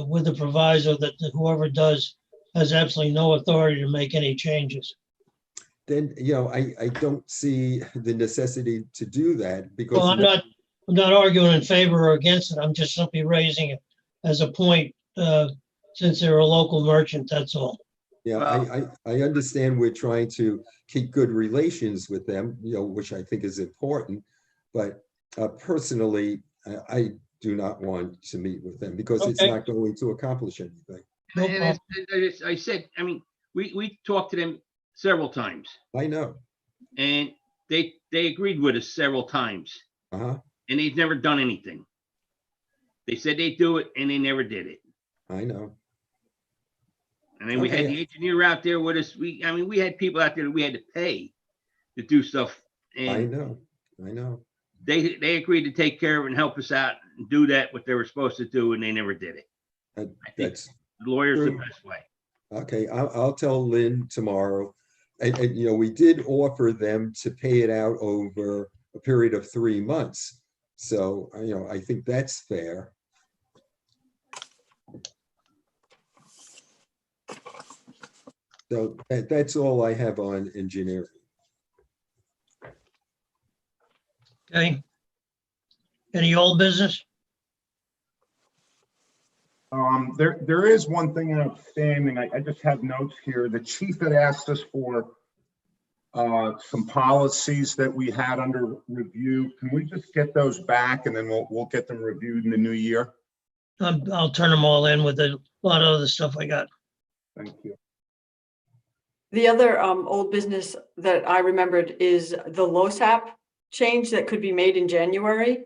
with the proviso that whoever does has absolutely no authority to make any changes. Then, you know, I don't see the necessity to do that because. Well, I'm not arguing in favor or against it. I'm just simply raising it as a point since they're a local merchant, that's all. Yeah, I understand we're trying to keep good relations with them, you know, which I think is important. But personally, I do not want to meet with them because it's not going to accomplish anything. And as I said, I mean, we talked to them several times. I know. And they agreed with us several times. And they've never done anything. They said they'd do it and they never did it. I know. And then we had the engineer out there with us. We had people out there that we had to pay to do stuff. And I know. They agreed to take care of it and help us out and do that, what they were supposed to do, and they never did it. I think the lawyer's the best way. Okay, I'll tell Lynn tomorrow. And you know, we did offer them to pay it out over a period of 3 months. So, you know, I think that's fair. So that's all I have on engineering. Okay. Any old business? There is one thing outstanding. I just have notes here. The chief had asked us for some policies that we had under review. Can we just get those back and then we'll get them reviewed in the new year? I'll turn them all in with a lot of other stuff I got. Thank you. The other old business that I remembered is the LoSAP change that could be made in January.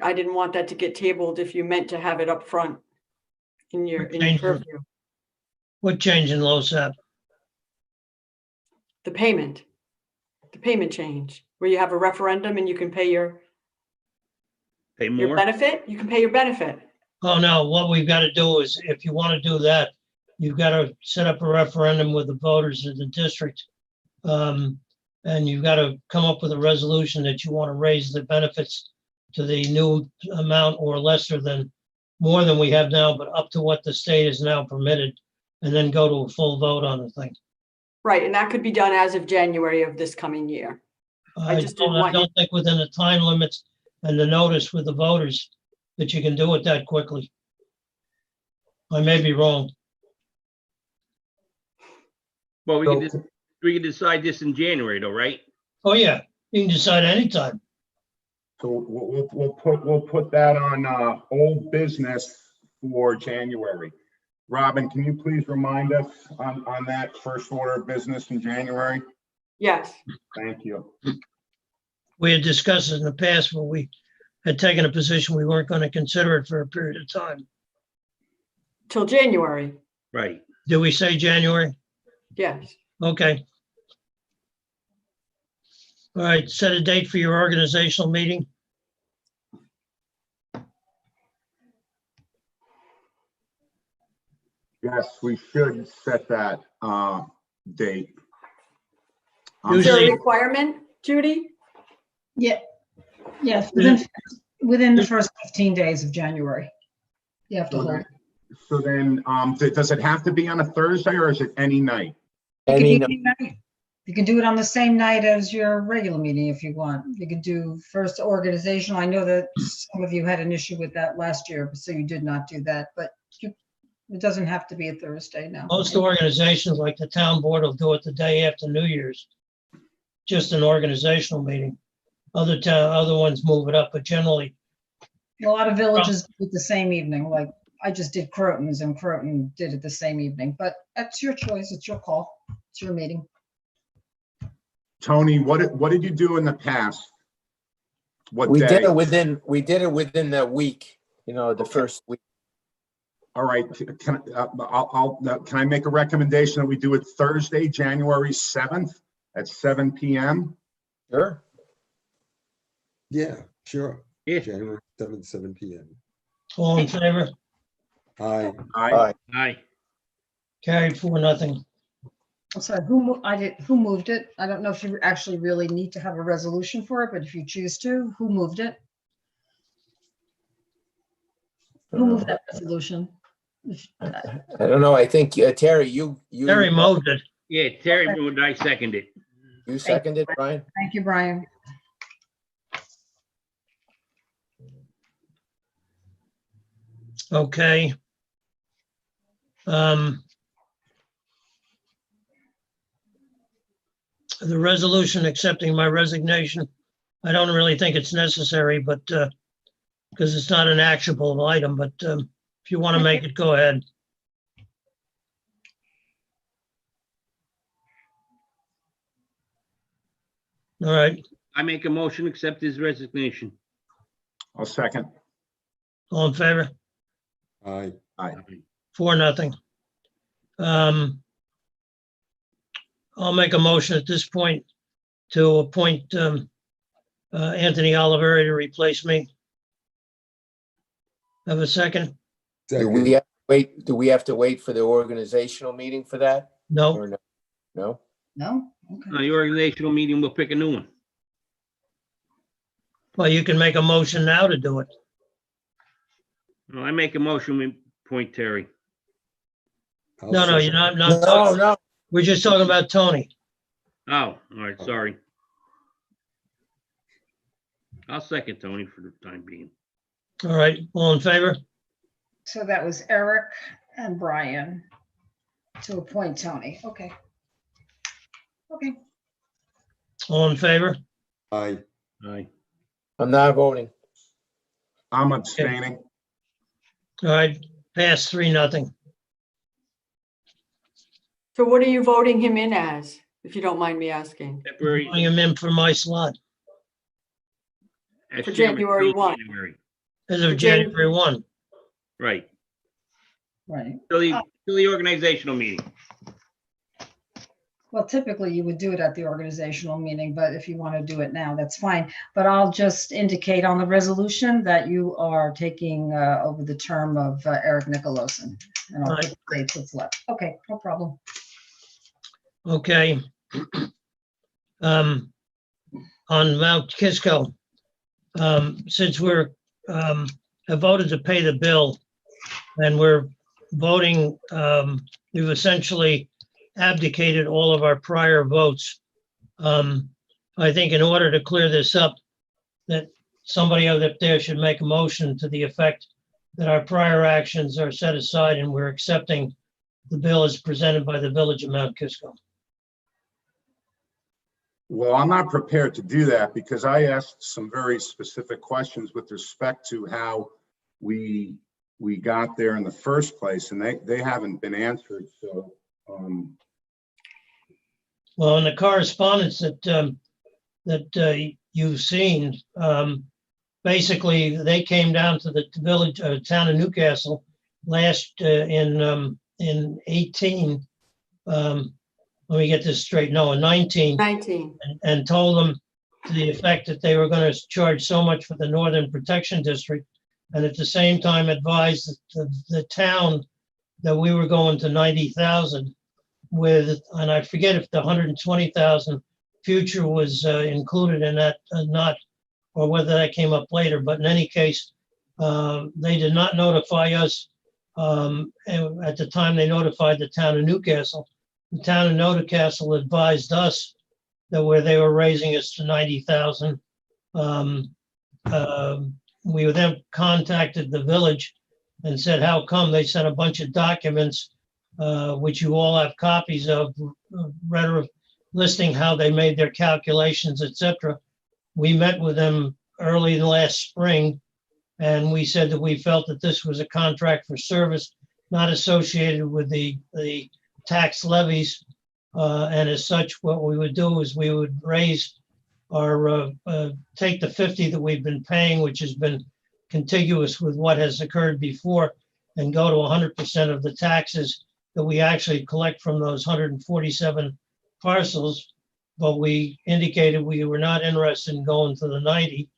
I didn't want that to get tabled if you meant to have it up front in your purview. What change in LoSAP? The payment change, where you have a referendum and you can pay your benefit. You can pay your benefit. Oh, no, what we've got to do is, if you want to do that, you've got to set up a referendum with the voters of the district. And you've got to come up with a resolution that you want to raise the benefits to the new amount or lesser than, more than we have now, but up to what the state is now permitted, and then go to a full vote on the thing. Right, and that could be done as of January of this coming year. I don't think within the time limits and the notice with the voters that you can do it that quickly. I may be wrong. Well, we can decide this in January though, right? Oh, yeah, you can decide anytime. So we'll put that on old business for January. Robin, can you please remind us on that first order of business in January? Yes. Thank you. We had discussed it in the past, but we had taken a position we weren't going to consider it for a period of time. Till January. Right. Did we say January? Yes. Okay. All right, set a date for your organizational meeting. Yes, we should set that date. Is there a requirement, Judy? Yeah, yes, within the first 15 days of January. You have to hold. So then, does it have to be on a Thursday or is it any night? Any night. You can do it on the same night as your regular meeting if you want. You can do first organizational. I know that some of you had an issue with that last year, so you did not do that, but it doesn't have to be a Thursday now. Most organizations like the town board will do it the day after New Year's. Just an organizational meeting. Other ones move it up, but generally. A lot of villages do it the same evening, like I just did Croton's and Croton did it the same evening, but that's your choice. It's your call. It's your meeting. Tony, what did you do in the past? We did it within that week, the first week. All right, can I make a recommendation that we do it Thursday, January 7th at 7 p.m.? Sure. Yeah, sure. Yeah. January 7th, 7 p.m. All in favor? Aye. Aye. Aye. Carried 4-0. I'm sorry, who moved it? I don't know if you actually really need to have a resolution for it, but if you choose to, who moved it? Who moved that resolution? I don't know. I think Terry, you. Terry moved it. Yeah, Terry moved, I seconded. You seconded, Brian? Thank you, Brian. Okay. The resolution accepting my resignation, I don't really think it's necessary, but because it's not an actionable item, but if you want to make it, go ahead. All right. I make a motion to accept his resignation. I'll second. All in favor? Aye. Aye. 4-0. I'll make a motion at this point to appoint Anthony Oliveri to replace me. Have a second? Do we have to wait for the organizational meeting for that? No. Or no? No? Okay. The organizational meeting, we'll pick a new one. Well, you can make a motion now to do it. Well, I make a motion, we appoint Terry. No, you're not. No. We're just talking about Tony. Oh, all right, sorry. I'll second Tony for the time being. All right, all in favor? So that was Eric and Brian to appoint Tony. Okay. Okay. All in favor? Aye. Aye. I'm not voting. I'm abstaining. All right, pass 3-0. So what are you voting him in as, if you don't mind me asking? February. Bring him in for my slot as For chairman January till 1. January. as of For Jan- January 1. Right. Right. Till the organizational meeting. Well, typically you would do it at the organizational meeting, but if you want to do it now, that's fine. But I'll just indicate on the resolution that you are taking over the term of Eric Nicoloson. And I'll put the dates that's left. Okay, no problem. Okay. On Mount Kisco, since we're have voted to pay the bill and we're voting, we've essentially abdicated all of our prior votes. I think in order to clear this up, that somebody up there should make a motion to the effect that our prior actions are set aside and we're accepting the bill as presented by the Village of Mount Kisco. Well, I'm not prepared to do that because I asked some very specific questions with respect to how we got there in the first place, and they haven't been answered. So, Well, in the correspondence that you've seen, basically they came down to the village, town of Newcastle last in 18. Let me get this straight. No, in 19. 19. And told them to the effect that they were going to charge so much for the Northern Protection District, and at the same time advised the town that we were going to 90,000 with, and I forget if the 120,000 future was included in that not, or whether that came up later. But in any case, they did not notify us. And at the time they notified the town of Newcastle. The town of Newcastle advised us that where they were raising us to 90,000. We then contacted the village and said, how come? They sent a bunch of documents, which you all have copies of, listing how they made their calculations, etc. We met with them early last spring, and we said that we felt that this was a contract for service not associated with the tax levies. And as such, what we would do is we would raise our, take the 50 that we've been paying, which has been contiguous with what has occurred before, and go to 100% of the taxes that we actually collect from those 147 parcels. But we indicated we were not interested in going to the 90.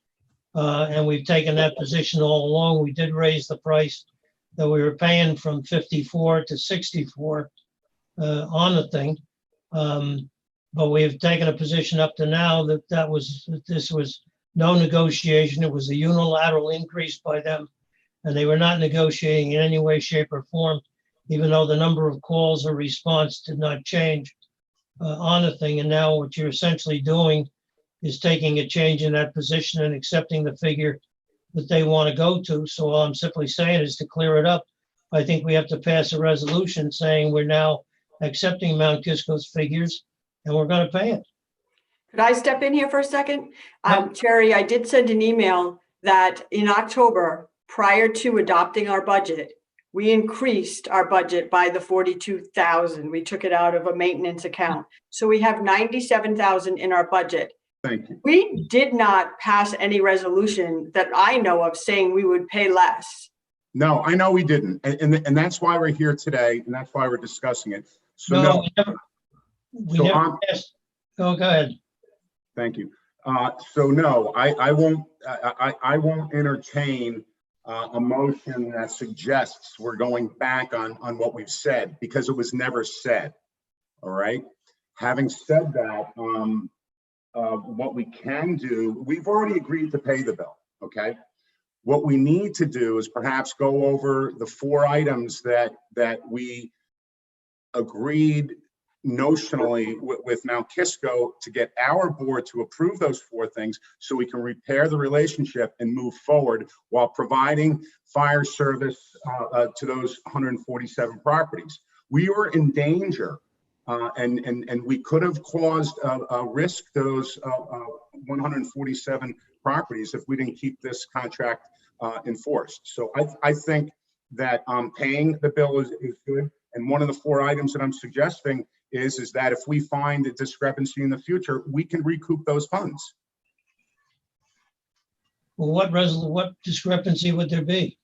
And we've taken that position all along. We did raise the price that we were paying from 54 to 64 on the thing. But we've taken a position up to now that this was no negotiation. It was a unilateral increase by them, and they were not negotiating in any way, shape, or form, even though the number of calls or response did not change on the thing. And now what you're essentially doing is taking a change in that position and accepting the figure that they want to go to. So all I'm simply saying is to clear it up. I think we have to pass a resolution saying we're now accepting Mount Kisco's figures and we're going to pay it. Could I step in here for a second? Cherry, I did send an email that in October, prior to adopting our budget, we increased our budget by the 42,000. We took it out of a maintenance account. So we have 97,000 in our budget. thank you. We did not pass any resolution that I know of saying we would pay less. No, I know we didn't. And that's why we're here today. And that's why we're discussing it. So No, no, we So never I'm- passed. Go ahead. thank you. So no, I won't entertain a motion that suggests we're going back on what we've said, because it was never said. All right. Having said that, what we can do, we've already agreed to pay the bill. Okay. What we need to do is perhaps go over the 4 items that we agreed notionally with Mount Kisco to get our board to approve those 4 things so we can repair the relationship and move forward while providing fire service to those 147 properties. We were in danger and we could have caused a risk to those 147 properties if we didn't keep this contract enforced. So I think that paying the bill is good. And one of the 4 items that I'm suggesting is that if we find a discrepancy in the future, we can recoup those funds. Well, what discrepancy would there be?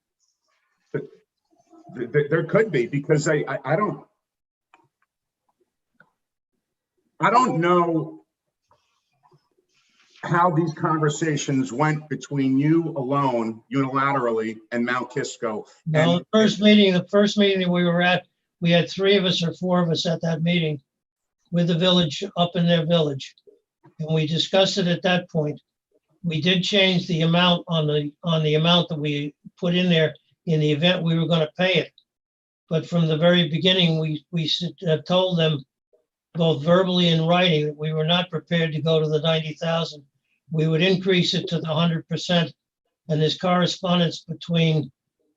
But there could be, because I don't know how these conversations went between you alone, unilaterally, and Mount Kisco. No, the first meeting that we were at, we had 3 of us or 4 of us at that meeting with the village, up in their village. And we discussed it at that point. We did change the amount on the amount that we put in there in the event we were going to pay it. But from the very beginning, we told them both verbally and writing that we were not prepared to go to the 90,000. We would increase it to the 100%. And there's correspondence between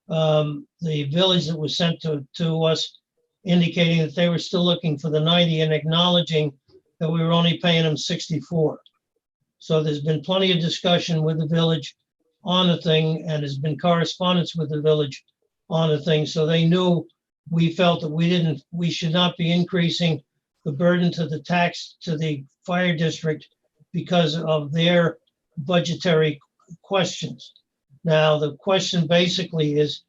the village that was sent to us, indicating that they were still looking for the 90 and acknowledging that we were only paying them 64. So there's been plenty of discussion with the village on the thing, and there's been correspondence with the village on the thing. So they knew we felt that we should not be increasing the burden to the tax to the fire district because of their budgetary questions. Now, the question basically is,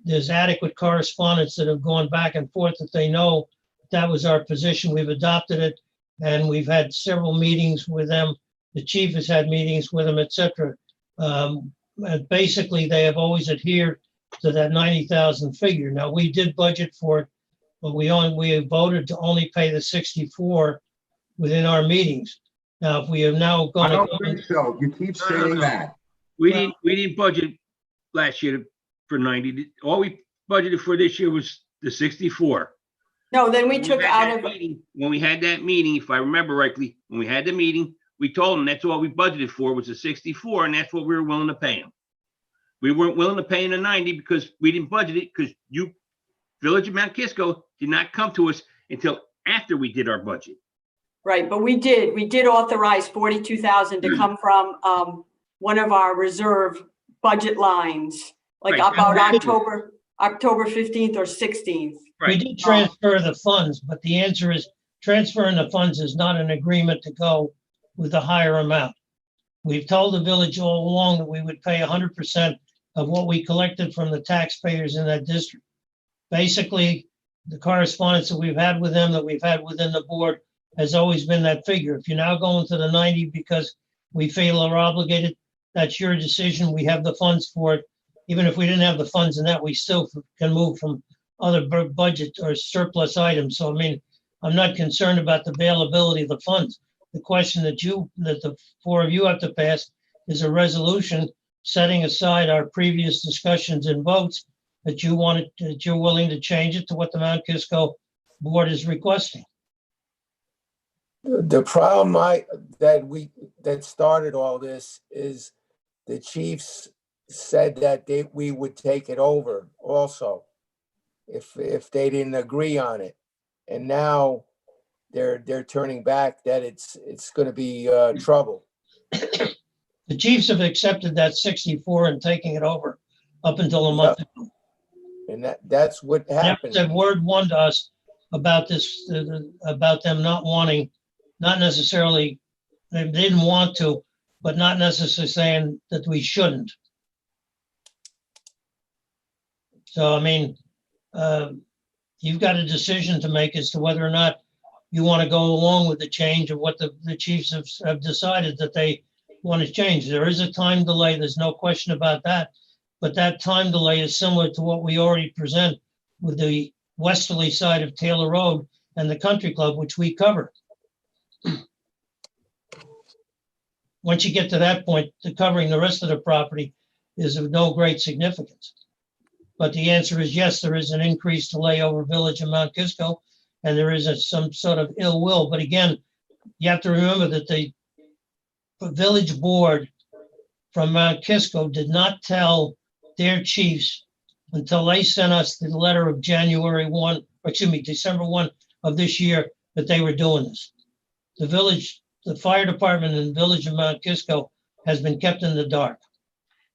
there's adequate correspondence that have gone back and forth that they know that was our position. We've adopted it, and we've had several meetings with them. The chief has had meetings with them, et cetera. And basically, they have always adhered to that 90,000 figure. Now, we did budget for it, but we voted to only pay the 64 within our meetings. Now, if we have now gone. I don't think so. You keep saying that. We didn't budget last year for 90. All we budgeted for this year was the 64. No, then we took out of, When we had that meeting, if I remember rightly, when we had the meeting, we told them that's all we budgeted for was the 64, and that's what we were willing to pay them. We weren't willing to pay them the 90 because we didn't budget it, because Village of Mount Kisco did not come to us until after we did our budget. right, but we did authorize 42,000 to come from one of our reserve budget lines, like Right. about October 15th or 16th. We did transfer the funds, but the answer is transferring the funds is not an agreement to go with a higher amount. We've told the village all along that we would pay 100% of what we collected from the taxpayers in that district. Basically, the correspondence that we've had with them, that we've had within the board, has always been that figure. If you're now going to the 90 because we feel are obligated, that's your decision. We have the funds for it. Even if we didn't have the funds in that, we still can move from other budget or surplus items. So, I mean, I'm not concerned about the availability of the funds. The question that the 4 of you have to pass is a resolution setting aside our previous discussions and votes that you're willing to change it to what the Mount Kisco board is requesting. The problem that started all this is the chiefs said that we would take it over also if they didn't agree on it, and now they're turning back that it's going to be trouble. The chiefs have accepted that 64 and taking it over up until a month ago. And that's what happened. They said word one to us about this, about them not wanting, not necessarily, they didn't want to, but not necessarily saying that we shouldn't. So, I mean, you've got a decision to make as to whether or not you want to go along with the change of what the chiefs have decided that they want to change. There is a time delay. There's no question about that. But that time delay is similar to what we already present with the westerly side of Taylor Road and the country club, which we cover. Once you get to that point, covering the rest of the property is of no great significance. But the answer is yes, there is an increased delay over Village of Mount Kisco. and there is some sort of ill will. But again, you have to remember that the village board from Mount Kisco did not tell their chiefs until they sent us the letter of December 1 of this year that they were doing this. The fire department in the village of Mount Kisco has been kept in the dark.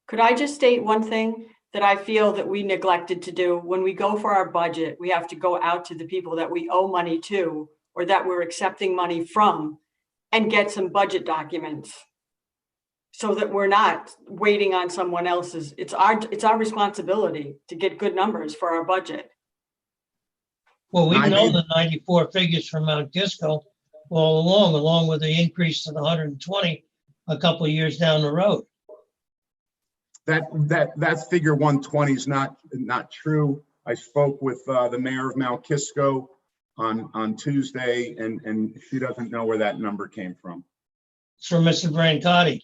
Could I just state one thing that I feel that we neglected to do? When we go for our budget, we have to go out to the people that we owe money to or that we're accepting money from and get some budget documents so that we're not waiting on someone else's. It's our responsibility to get good numbers for our budget. Well, we've known the 94 figures from Mount Kisco all along with the increase to the 120 a couple of years down the road. That figure 120 is not true. I spoke with the mayor of Mount Kisco on Tuesday, and she doesn't know where that number came from. It's from Mr. Brancotti.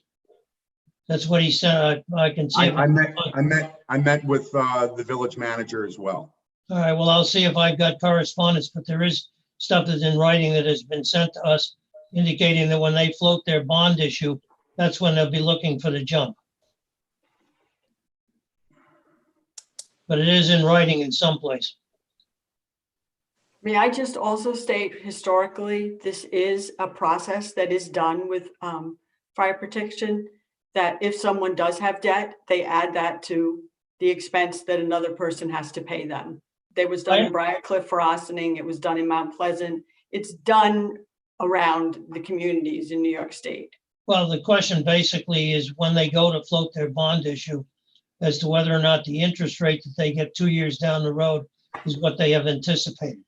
That's what he said. I can see. I met with the village manager as well. All right. Well, I'll see if I've got correspondence, but there is stuff that's in writing that has been sent to us, indicating that when they float their bond issue, that's when they'll be looking for the jump. But it is in writing in some place. May I just also state historically, this is a process that is done with fire protection, that if someone does have debt, they add that to the expense that another person has to pay them. That was done in Briarcliff for Ossining. It was done in Mount Pleasant. It's done around the communities in New York State. Well, the question basically is when they go to float their bond issue as to whether or not the interest rate that they get 2 years down the road is what they have anticipated.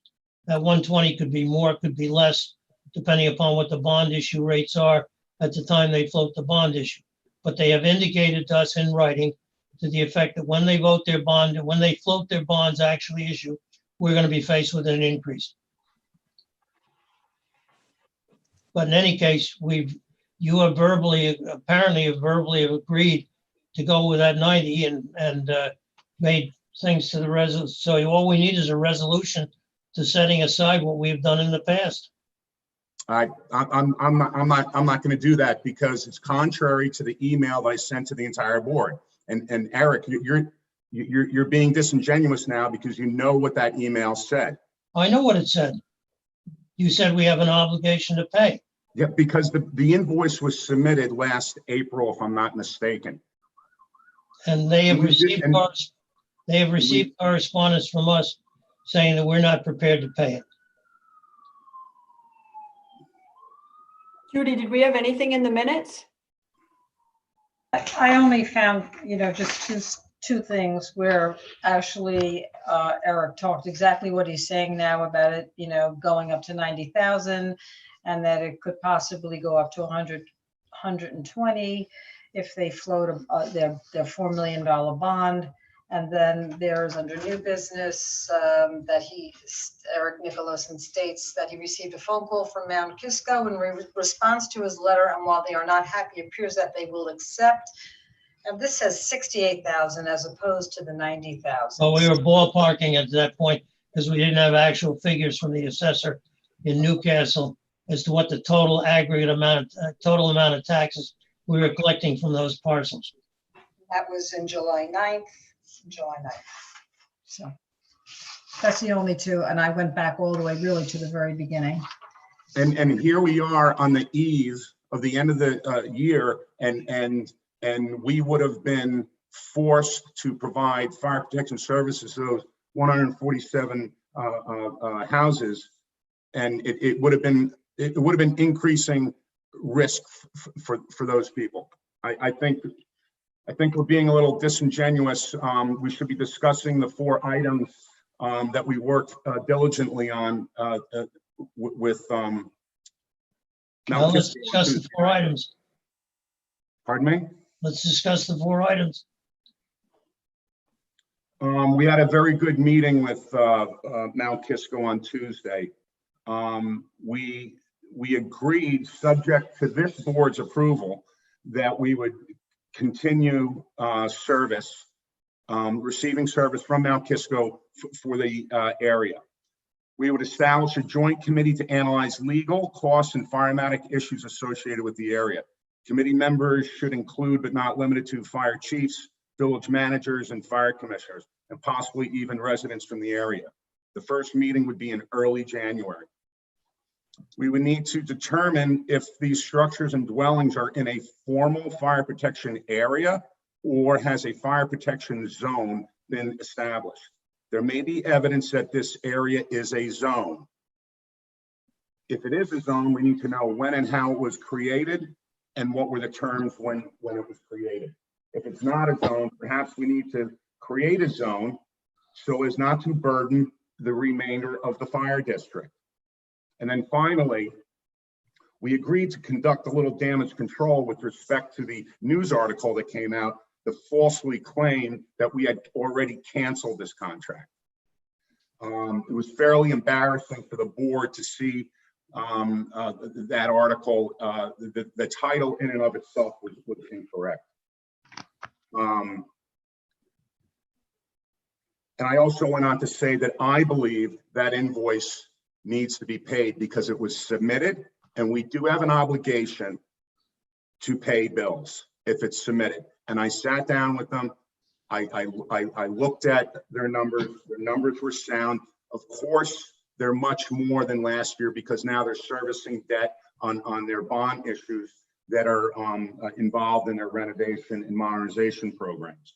That 120 could be more, could be less, depending upon what the bond issue rates are at the time they float the bond issue. But they have indicated to us in writing to the effect that when they vote their bond, and when they float their bonds actually issue, we're going to be faced with an increase. But in any case, you have apparently have verbally agreed to go with that 90 and made things to the resolution. So all we need is a resolution to setting aside what we've done in the past. I'm not going to do that because it's contrary to the email that I sent to the entire board. And Eric, you're being disingenuous now because you know what that email said. I know what it said. You said we have an obligation to pay. Yeah, because the invoice was submitted last April, if I'm not mistaken. And they have received correspondence from us saying that we're not prepared to pay it. Judy, did we have anything in the minutes? I only found, just two things where actually Eric talked exactly what he's saying now about it, going up to 90,000 and that it could possibly go up to 120 if they float their $4 million bond. And then there's under new business that Eric Nicholson states that he received a phone call from Mount Kisco in response to his letter, and while they are not happy, it appears that they will accept. And this says 68,000 as opposed to the 90,000. Well, we were ballparking at that point because we didn't have actual figures from the assessor in Newcastle as to what the total aggregate amount of taxes we were collecting from those parcels. That was in July 9th. So that's the only two. And I went back all the way really to the very beginning. And here we are on the eve of the end of the year, and we would have been forced to provide fire protection services to those 147 houses, and it would have been increasing risk for those people. I think we're being a little disingenuous. We should be discussing the 4 items that we worked diligently on with. Now let's discuss the 4 items. Pardon me? Let's discuss the 4 items. We had a very good meeting with Mount Kisco on Tuesday. We agreed, subject to this board's approval, that we would continue receiving service from Mount Kisco for the area. We would establish a joint committee to analyze legal, costs, and firematic issues associated with the area. Committee members should include, but not limited to, fire chiefs, village managers, and fire commissioners, and possibly even residents from the area. The first meeting would be in early January. We would need to determine if these structures and dwellings are in a formal fire protection area or has a fire protection zone been established. There may be evidence that this area is a zone. If it is a zone, we need to know when and how it was created and what were the terms when it was created. If it's not a zone, perhaps we need to create a zone so as not to burden the remainder of the fire district. And then finally, we agreed to conduct a little damage control with respect to the news article that came out that falsely claimed that we had already canceled this contract. It was fairly embarrassing for the board to see that article. The title in and of itself was incorrect. And I also went on to say that I believe that invoice needs to be paid because it was submitted, and we do have an obligation to pay bills if it's submitted. And I sat down with them. I looked at their numbers. Their numbers were sound. Of course, they're much more than last year because now they're servicing debt on their bond issues that are involved in their renovation and modernization programs.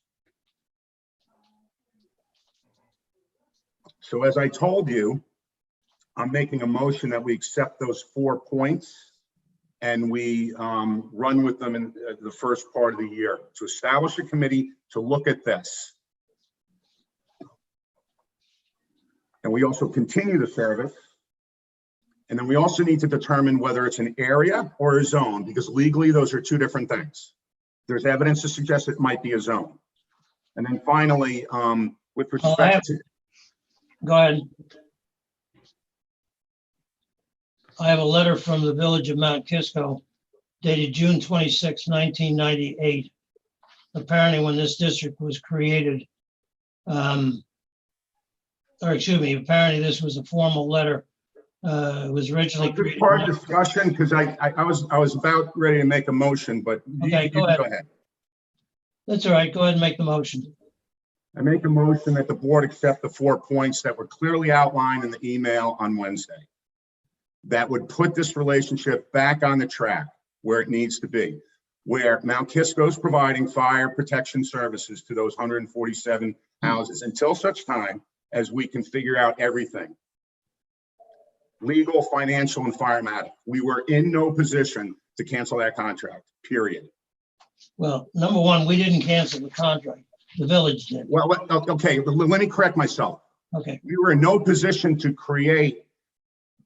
So as I told you, I'm making a motion that we accept those 4 points and we run with them in the first part of the year to establish a committee to look at this. And we also continue the service. And then we also need to determine whether it's an area or a zone, because legally those are two different things. There's evidence to suggest it might be a zone. And then finally, with respect to... Go ahead. I have a letter from the village of Mount Kisco dated June 26, 1998. Apparently when this district was created, apparently this was a formal letter. It was originally created. Part of discussion, because I was about ready to make a motion, but okay, go ahead. That's all right. Go ahead and make the motion. I make a motion that the board accept the 4 points that were clearly outlined in the email on Wednesday. That would put this relationship back on the track where it needs to be, where Mount Kisco is providing fire protection services to those 147 houses until such time as we can figure out everything. Legal, financial, and firematic. We were in no position to cancel that contract, period. Well, number one, we didn't cancel the contract. The village did. Well, okay, let me correct myself. Okay. We were in no position to create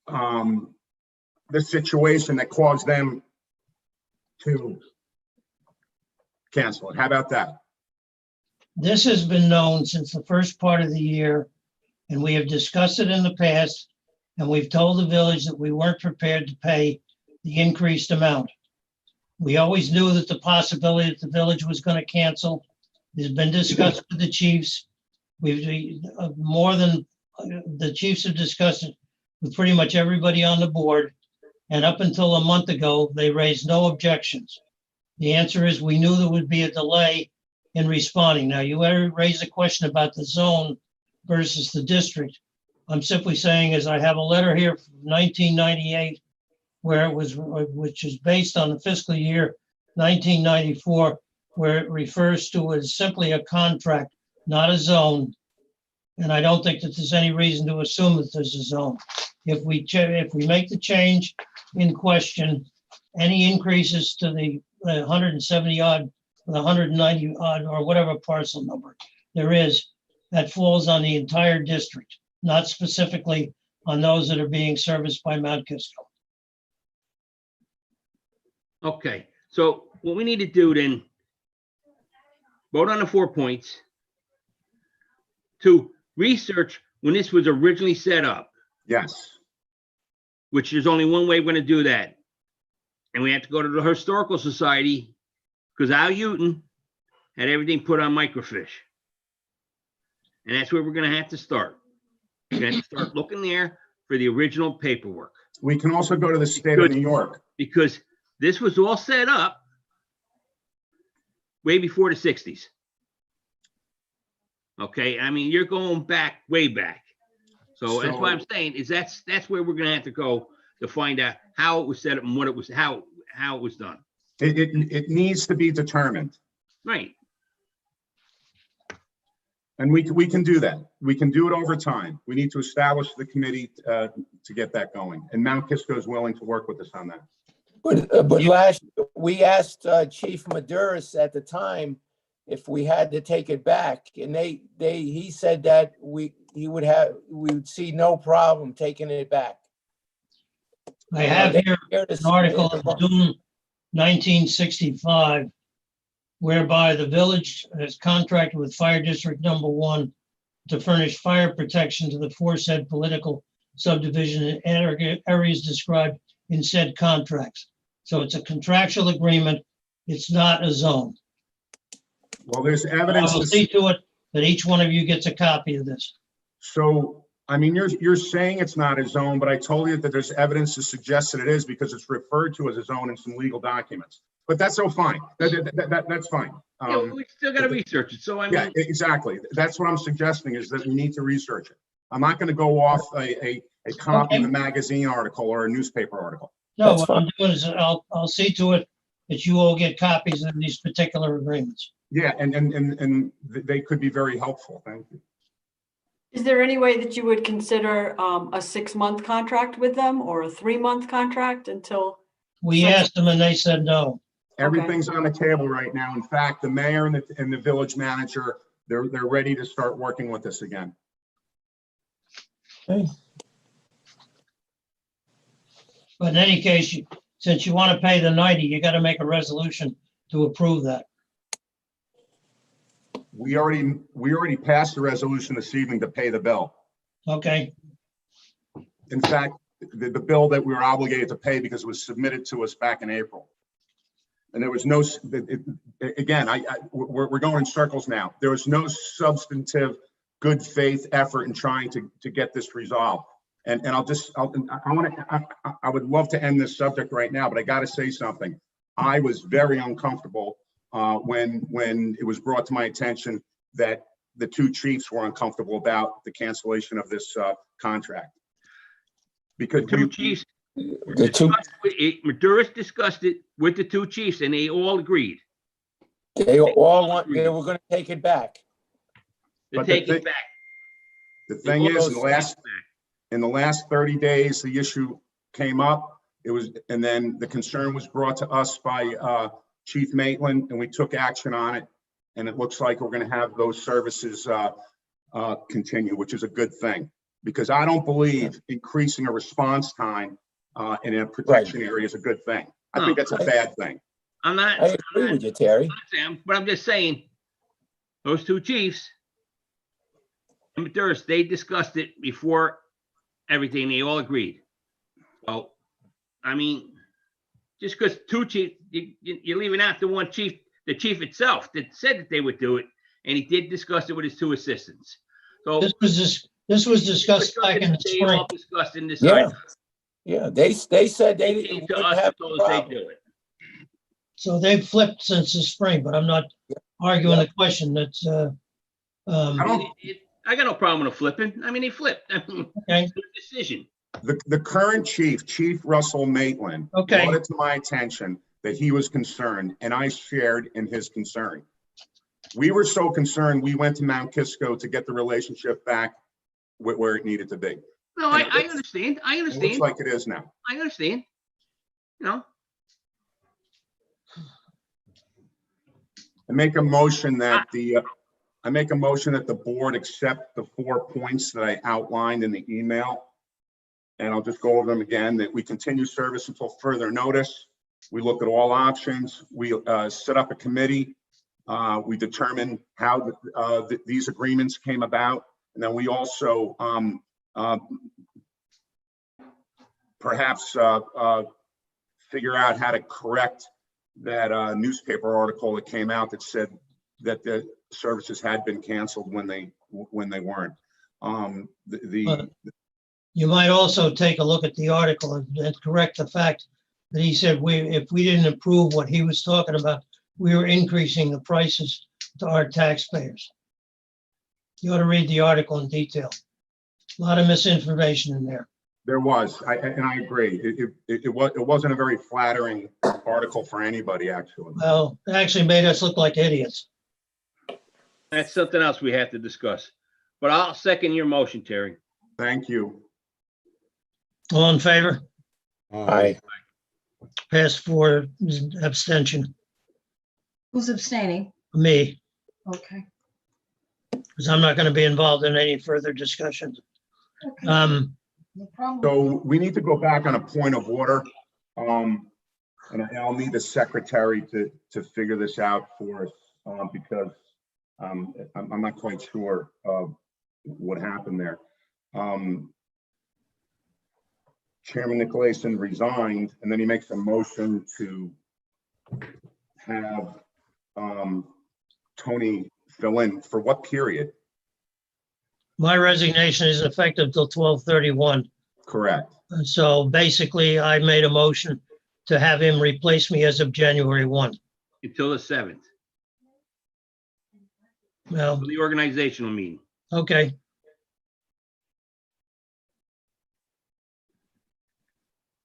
the situation that caused them to cancel it. How about that? This has been known since the first part of the year, and we have discussed it in the past, and we've told the village that we weren't prepared to pay the increased amount. We always knew that the possibility that the village was going to cancel has been discussed with the chiefs. We've more than the chiefs have discussed it with pretty much everybody on the board. And up until a month ago, they raised no objections. The answer is we knew there would be a delay in responding. Now, you raised a question about the zone versus the district. I'm simply saying is I have a letter here from 1998 where it was, which is based on the fiscal year 1994, where it refers to it as simply a contract, not a zone. And I don't think that there's any reason to assume that there's a zone. If we make the change in question, any increases to the 170 odd, the 190 odd, or whatever parcel number there is, that falls on the entire district, not specifically on those that are being serviced by Mount Kisco. Okay, so what we need to do then, vote on the 4 points to research when this was originally set up. Yes. Which there's only one way we're going to do that. And we have to go to the Historical Society because Al Houghton had everything put on microfiche. And that's where we're going to have to start. We're going to have to start looking there for the original paperwork. We can also go to the state of New York. Because this was all set up way before the 60s. Okay, I mean, you're going back, way back. So that's what I'm saying is that's where we're gonna have to go to find out how it was set up and what it was, how it was done. It needs to be determined. Right. And we can do that. We can do it over time. We need to establish the committee to get that going. And Mount Kisco is willing to work with us on that. But we asked Chief Maduris at the time if we had to take it back, and he said that we would see no problem taking it back. I have here an article in June 1965, whereby the village has contracted with Fire District Number 1 to furnish fire protection to the aforesaid political subdivision in areas described in said contracts. So it's a contractual agreement. It's not a zone. Well, there's evidence. I will see to it that each one of you gets a copy of this. So, I mean, you're saying it's not a zone, but I told you that there's evidence to suggest that it is because it's referred to as a zone in some legal documents. But that's so fine. That's fine. Yeah, we still got to research it. So I mean, yeah, exactly. That's what I'm suggesting is that we need to research it. I'm not going to go off a copy of a magazine article or a newspaper article. No, what I'm doing is I'll see to it that you all get copies of these particular agreements. Yeah, and they could be very helpful. Thank you. Is there any way that you would consider a 6-month contract with them or a 3-month contract until? We asked them and they said no. Everything's on the table right now. In fact, the mayor and the village manager, they're ready to start working with us again. Okay. But in any case, since you want to pay the 90, you got to make a resolution to approve that. We already passed the resolution this evening to pay the bill. Okay. In fact, the bill that we were obligated to pay because it was submitted to us back in April. And there was no, again, we're going in circles now. There was no substantive good faith effort in trying to get this resolved. And I would love to end this subject right now, but I got to say something. I was very uncomfortable when it was brought to my attention that the two chiefs were uncomfortable about the cancellation of this contract. Because the two chiefs, Maduris discussed it with the two chiefs and they all agreed. They were going to take it back. They take it back. The thing is, in the last 30 days, the issue came up. And then the concern was brought to us by Chief Maitland, and we took action on it. And it looks like we're going to have those services continue, which is a good thing. Because I don't believe increasing a response time in a protection area is a good thing. I think that's a bad thing. I agree with you, Terry. But I'm just saying, those two chiefs, they discussed it before everything. They all agreed. So, I mean, just because two chiefs, you're leaving out the one chief, the chief itself that said that they would do it, and he did discuss it with his two assistants. So this was discussed back in the spring. All discussed in this. Yeah, they said they came to us and told us they do it. So they've flipped since the spring, but I'm not arguing the question. That's I got no problem with flipping. I mean, he flipped. I mean, okay. Decision. The current Chief Russell Maitland, brought it to my attention that he was concerned, and I shared in his concern. We were so concerned, we went to Mount Kisco to get the relationship back where it needed to be. No, I understand. I understand. It looks like it is now. I understand. You know. I make a motion that the board accept the 4 points that I outlined in the email. And I'll just go over them again, that we continue service until further notice. We look at all options. We set up a committee. We determine how these agreements came about. And then we also perhaps figure out how to correct that newspaper article that came out that said that the services had been canceled when they weren't. You might also take a look at the article and correct the fact that he said if we didn't approve what he was talking about, we were increasing the prices to our taxpayers. You ought to read the article in detail. A lot of misinformation in there. There was, and I agree. It wasn't a very flattering article for anybody, actually. Well, it actually made us look like idiots. That's something else we have to discuss. But I'll second your motion, Terry. Thank you. All in favor? Aye. Pass 4, abstention. Who's abstaining? Me, Okay. because I'm not going to be involved in any further discussions. Okay. No problem. So we need to go back on a point of order. And I'll need the secretary to figure this out for us because I'm not quite sure what happened there. Chairman Nicolason resigned, and then he makes a motion to have Tony fill in for what period? My resignation is effective till 12/31. Correct. So basically, I made a motion to have him replace me as of January 1. Until the 7th, Well, for the organizational meeting. okay.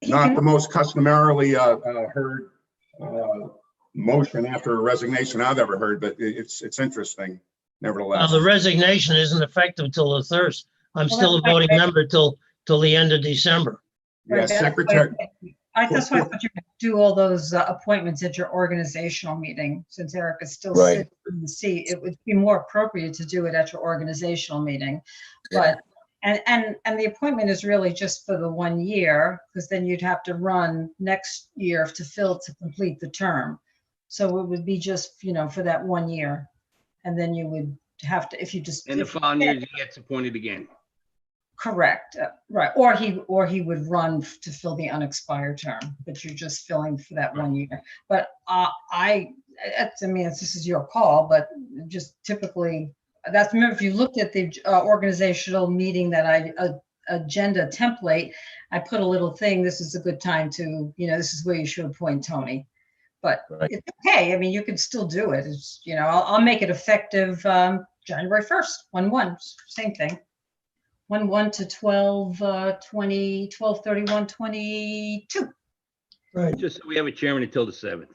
Not the most customarily heard motion after a resignation I've ever heard, but it's interesting Well, nevertheless. the resignation isn't effective till the 1st. I'm still a voting member till the end of December. Yeah, secretary. That's why I thought you could do all those appointments at your organizational meeting. Since Eric is still Right. sitting in the seat, it would be more appropriate to do it at your organizational meeting. But, and the appointment is really just for the 1 year, because then you'd have to run next year to complete the term. So it would be just, for that 1 year. And then you would have to, if you just. And the following year, he gets appointed again. Correct, right, or he would run to fill the unexpired term, but you're just filling for that 1 year. But this is your call, but just typically, remember, if you looked at the organizational meeting that agenda template, I put a little thing, this is a good time to, this is where you should appoint Tony. But it's okay, you can still do it, it's, I'll make it effective January 1st, 1/1, same thing. 1/1 to 12/31/22. Right. Just so we have a chairman until the 7th.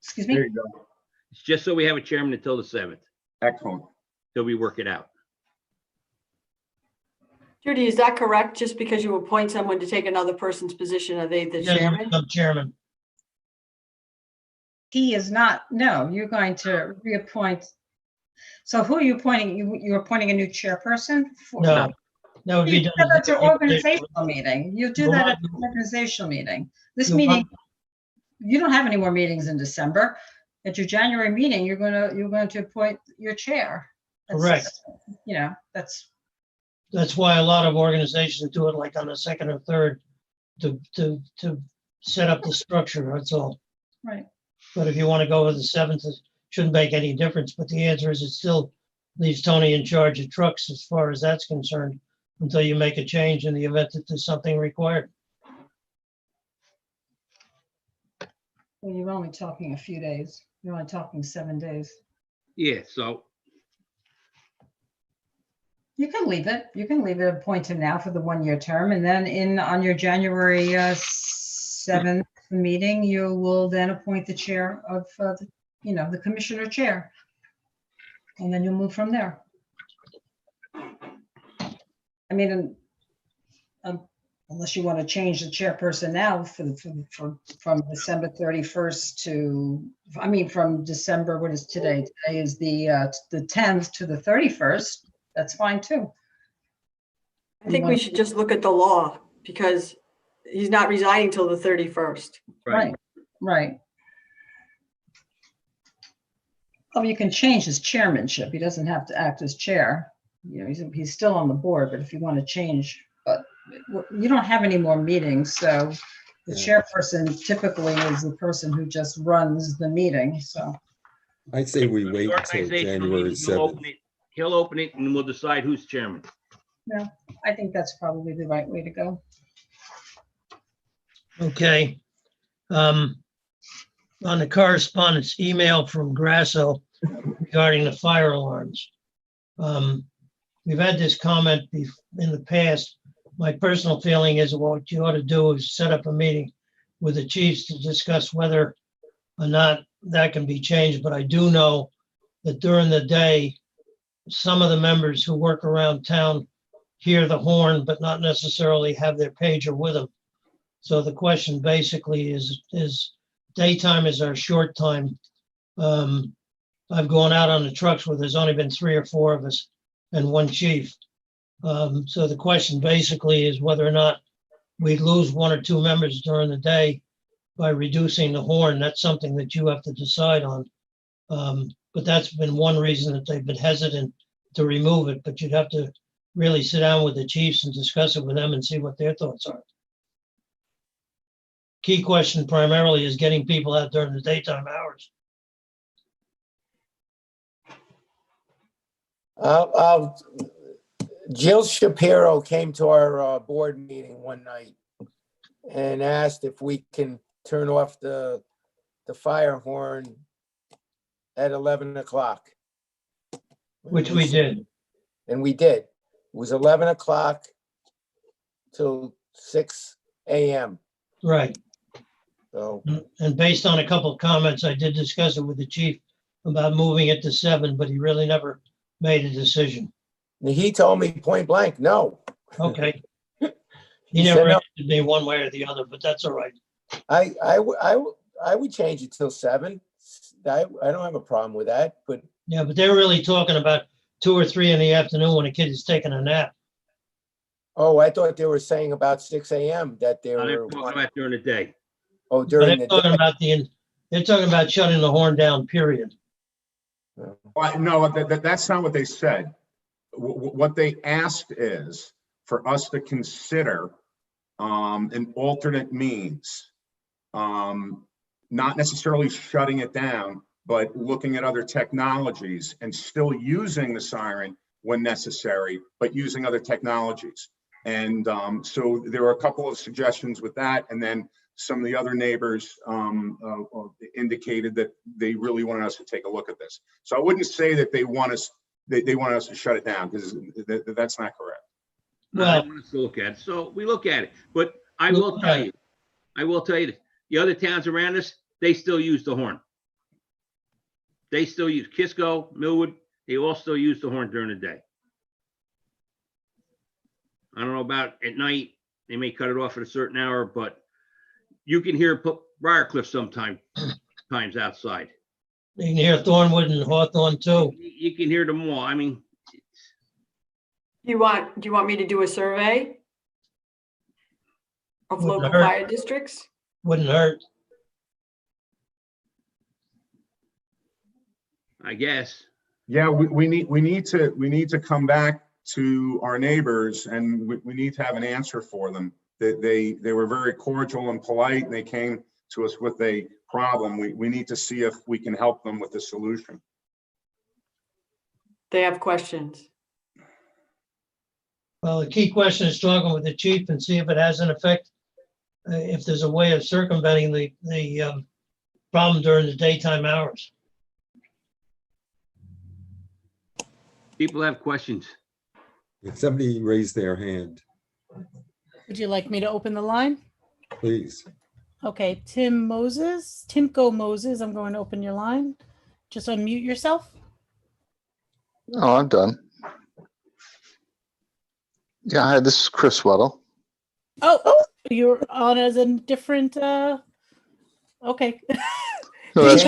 Excuse There me? you go. It's just so we have a chairman until the 7th, Excellent. till we work it out. Judy, is that correct? Just because you appoint someone to take another person's position, are they the chairman? I'm chairman. He is not, no, you're going to reappoint. So who are you appointing? You're appointing a new chairperson? No, that would be You do done. that at your organizational meeting. You do that at your organizational meeting. This meeting, you don't have any more meetings in December. At your January meeting, you're going to appoint your chair. Correct. That's why a lot of organizations do it like on the 2nd or 3rd to set up the structure, that's all. Right. But if you want to go with the 7th, it shouldn't make any difference. But the answer is it still leaves Tony in charge of trucks as far as that's concerned until you make a change in the event that there's something required. Well, you're only talking a few days. You're only talking 7 days. Yeah, so You can leave it. You can leave it, appoint him now for the 1 year term, and then on your January 7th meeting, you will then appoint the chair of the commissioner chair. And then you'll move from there. Unless you want to change the chairperson now from December 31st from December, what is today? Today is the 10th to the 31st. That's fine too. I think we should just look at the law because he's not resigning till the 31st. Right. Oh, you can change his chairmanship. He doesn't have to act as chair. He's still on the board, but if you want to change, but you don't have any more meetings, so the chairperson typically is the person who just runs the meeting, so. I'd say we wait until organizational January meeting, 7th. he'll open it and we'll decide who's chairman. No, I think that's probably the right way to go. Okay. On the correspondence email from Grasso regarding the fire alarms. We've had this comment in the past. My personal feeling is what you ought to do is set up a meeting with the chiefs to discuss whether or not that can be changed. But I do know that during the day, some of the members who work around town hear the horn, but not necessarily have their pager with them. So the question basically is daytime is our short time. I've gone out on the trucks where there's only been 3 or 4 of us and one chief. So the question basically is whether or not we lose 1 or 2 members during the day by reducing the horn. That's something that you have to decide on. But that's been one reason that they've been hesitant to remove it, but you'd have to really sit down with the chiefs and discuss it with them and see what their thoughts are. Key question primarily is getting people out during the daytime hours. Jill Shapiro came to our board meeting one night and asked if we can turn off the fire horn at 11 o'clock. Which we did. And we did. It was 11 o'clock till 6 a.m. Right. So, and based on a couple of comments, I did discuss it with the chief about moving it to 7, but he really never made a decision. he told me point blank, no. Okay. He He never said no. answered me one way or the other, but that's all right. I would change it till 7. I don't have a problem with that, but Yeah, but they're really talking about 2 or 3 in the afternoon when a kid is taking a nap. oh, I thought they were saying about 6 a.m. that they They're were. talking about during the day. Oh, But during they're the talking day. about they're talking about shutting the horn down, period. No, that's not what they said. What they asked is for us to consider an alternate means, not necessarily shutting it down, but looking at other technologies and still using the siren when necessary, but using other technologies. And so there were a couple of suggestions with that. And then some of the other neighbors indicated that they really wanted us to take a look at this. So I wouldn't say that they want us, they want us to shut it down, because that's not correct. I want us to look at it. So we look at it, but I will tell you that the other towns around us, they still use the horn. They still use Kisco, Millwood. They all still use the horn during the day. I don't know about at night. They may cut it off at a certain hour, but you can hear Briarcliff sometimes outside. You can hear Thornwood and Hawthorne too. You can hear them all. I mean, Do you want me to do a survey of Wouldn't local hurt. fire districts? Wouldn't hurt. I guess. Yeah, we need to come back to our neighbors, and we need to have an answer for them. They were very cordial and polite, and they came to us with a problem. We need to see if we can help them with the solution. They have questions. Well, the key question is talking with the chief and see if it has an effect, if there's a way of circumventing the problem during the daytime hours. People have questions. If somebody raised their hand, Would you like me to open the line? please. Okay, Timko Moses, I'm going to open your line. Just unmute yourself. Oh, I'm done. Yeah, hi, this is Chris Weddle. Oh, you're on as a different, okay. No, that's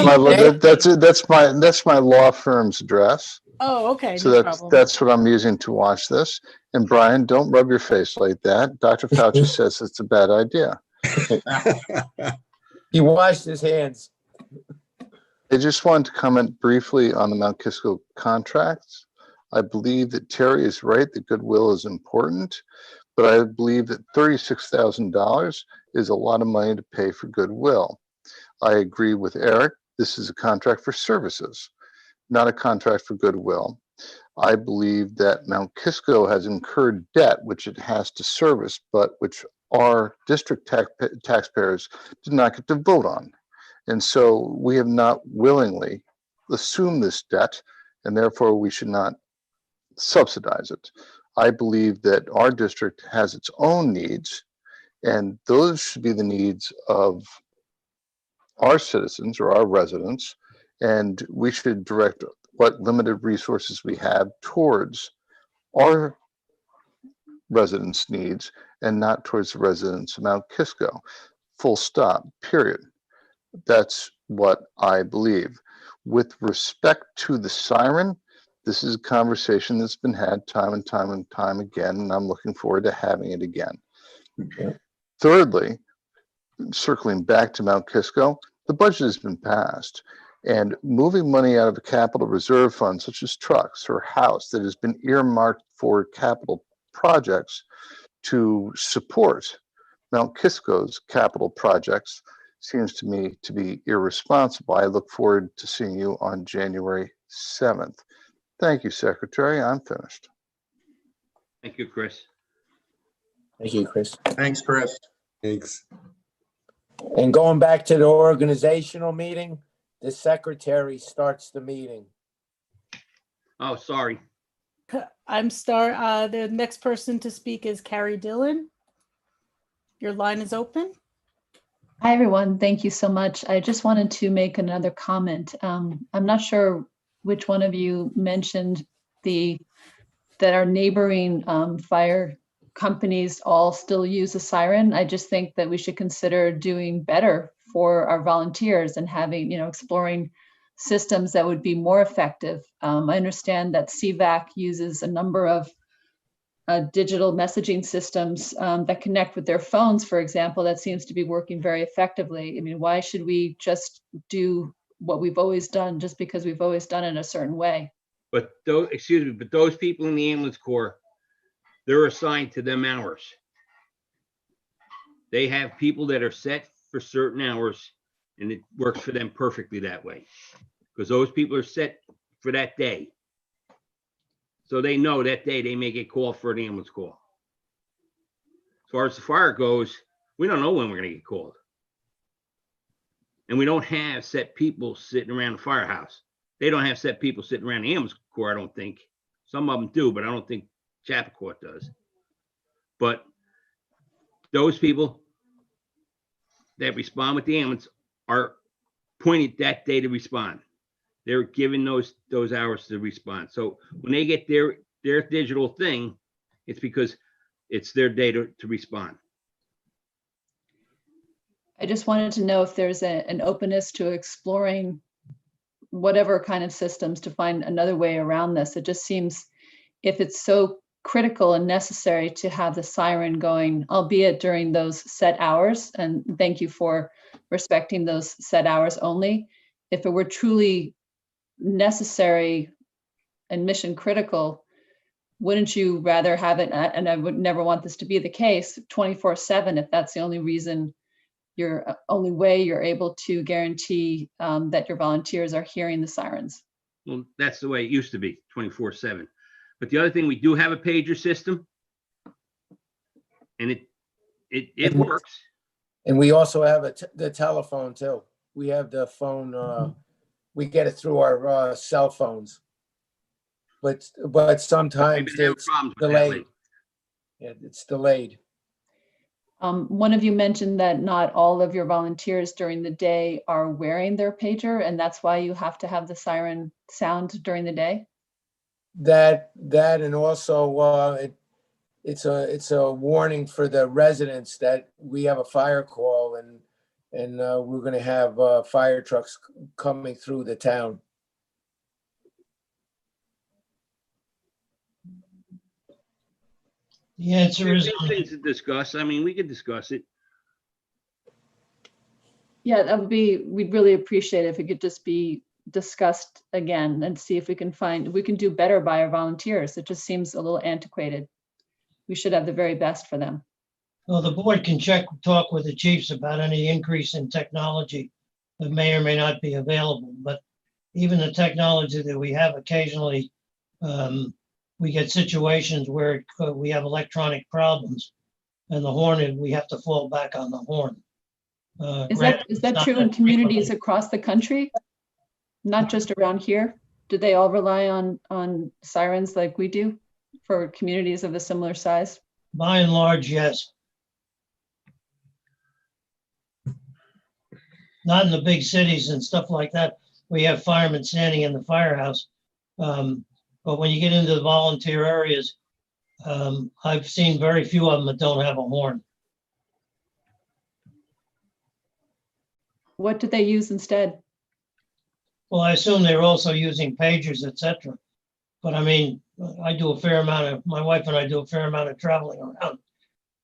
my law firm's address. Oh, okay, So no problem. that's what I'm using to watch this. And Brian, don't rub your face like that. Dr. Fauci says it's a bad idea. He washed his hands. I just wanted to comment briefly on the Mount Kisco contracts. I believe that Terry is right, that goodwill is important, but I believe that $36,000 is a lot of money to pay for goodwill. I agree with Eric. This is a contract for services, not a contract for goodwill. I believe that Mount Kisco has incurred debt which it has to service, but which our district taxpayers did not get to vote on. And so we have not willingly assumed this debt, and therefore we should not subsidize it. I believe that our district has its own needs, and those should be the needs of our citizens or our residents, and we should direct what limited resources we have towards our residents' needs and not towards the residents of Mount Kisco. Full stop, period. That's what I believe. With respect to the siren, this is a conversation that's been had time and time again, and I'm looking forward to having it again. Thirdly, circling back to Mount Kisco, the budget has been passed, and moving money out of a capital reserve fund such as trucks or house that has been earmarked for capital projects to support Mount Kisco's capital projects seems to me to be irresponsible. I look forward to seeing you on January 7th. Thank you, Secretary. I'm finished. Thank you, Chris. Thank you, Chris. Thanks, Chris. Thanks. And going back to the organizational meeting, the secretary starts the meeting. Oh, sorry. The next person to speak is Carrie Dillon. Your line is open. Hi, everyone. Thank you so much. I just wanted to make another comment. I'm not sure which one of you mentioned that our neighboring fire companies all still use a siren. I just think that we should consider doing better for our volunteers and having, exploring systems that would be more effective. I understand that CVAC uses a number of digital messaging systems that connect with their phones, for example. That seems to be working very effectively. I mean, why should we just do what we've always done just because we've always done it a certain way? But those people in the ambulance corps, they're assigned to them hours. They have people that are set for certain hours, and it works for them perfectly that way. Because those people are set for that day. So they know that day they may get called for an ambulance call. As far as the fire goes, we don't know when we're going to get called. And we don't have set people sitting around the firehouse. They don't have set people sitting around the ambulance corps, I don't think. Some of them do, but I don't think Chappaqua does. But those people that respond with the ambulance are pointed that day to respond. They're given those hours to respond. So when they get their digital thing, it's because it's their day to respond. I just wanted to know if there's an openness to exploring whatever kind of systems to find another way around this. It just seems, if it's so critical and necessary to have the siren going, albeit during those set hours, and thank you for respecting those set hours only. If it were truly necessary and mission critical, wouldn't you rather have it, and I would never want this to be the case, 24/7, if that's the only way you're able to guarantee that your volunteers are hearing the sirens? Well, that's the way it used to be, 24/7. But the other thing, we do have a pager system, and it works. And we also have the telephone too. We have the phone, we get it through our cell phones. But sometimes it's delayed. Yeah, it's delayed. One of you mentioned that not all of your volunteers during the day are wearing their pager, and that's why you have to have the siren sound during the day. That and also it's a warning for the residents that we have a fire call and we're going to have fire trucks coming through the town. The answer is things to discuss. I mean, we could discuss it. Yeah, we'd really appreciate it if it could just be discussed again and see if we can do better by our volunteers. It just seems a little antiquated. We should have the very best for them. Well, the board can talk with the chiefs about any increase in technology that may or may not be available. But even the technology that we have occasionally we get situations where we have electronic problems and the horn, we have to fall back on the horn. Is Granted, that it's true not in that communities frequently. across the country? Not just around here? Do they all rely on sirens like we do for communities of a similar size? By and large, yes. Not in the big cities and stuff like that. We have firemen standing in the firehouse. But when you get into the volunteer areas, I've seen very few of them that don't have a horn. What do they use instead? Well, I assume they're also using pagers, etc. But I mean, I do a fair amount of, my wife and I do a fair amount of traveling around.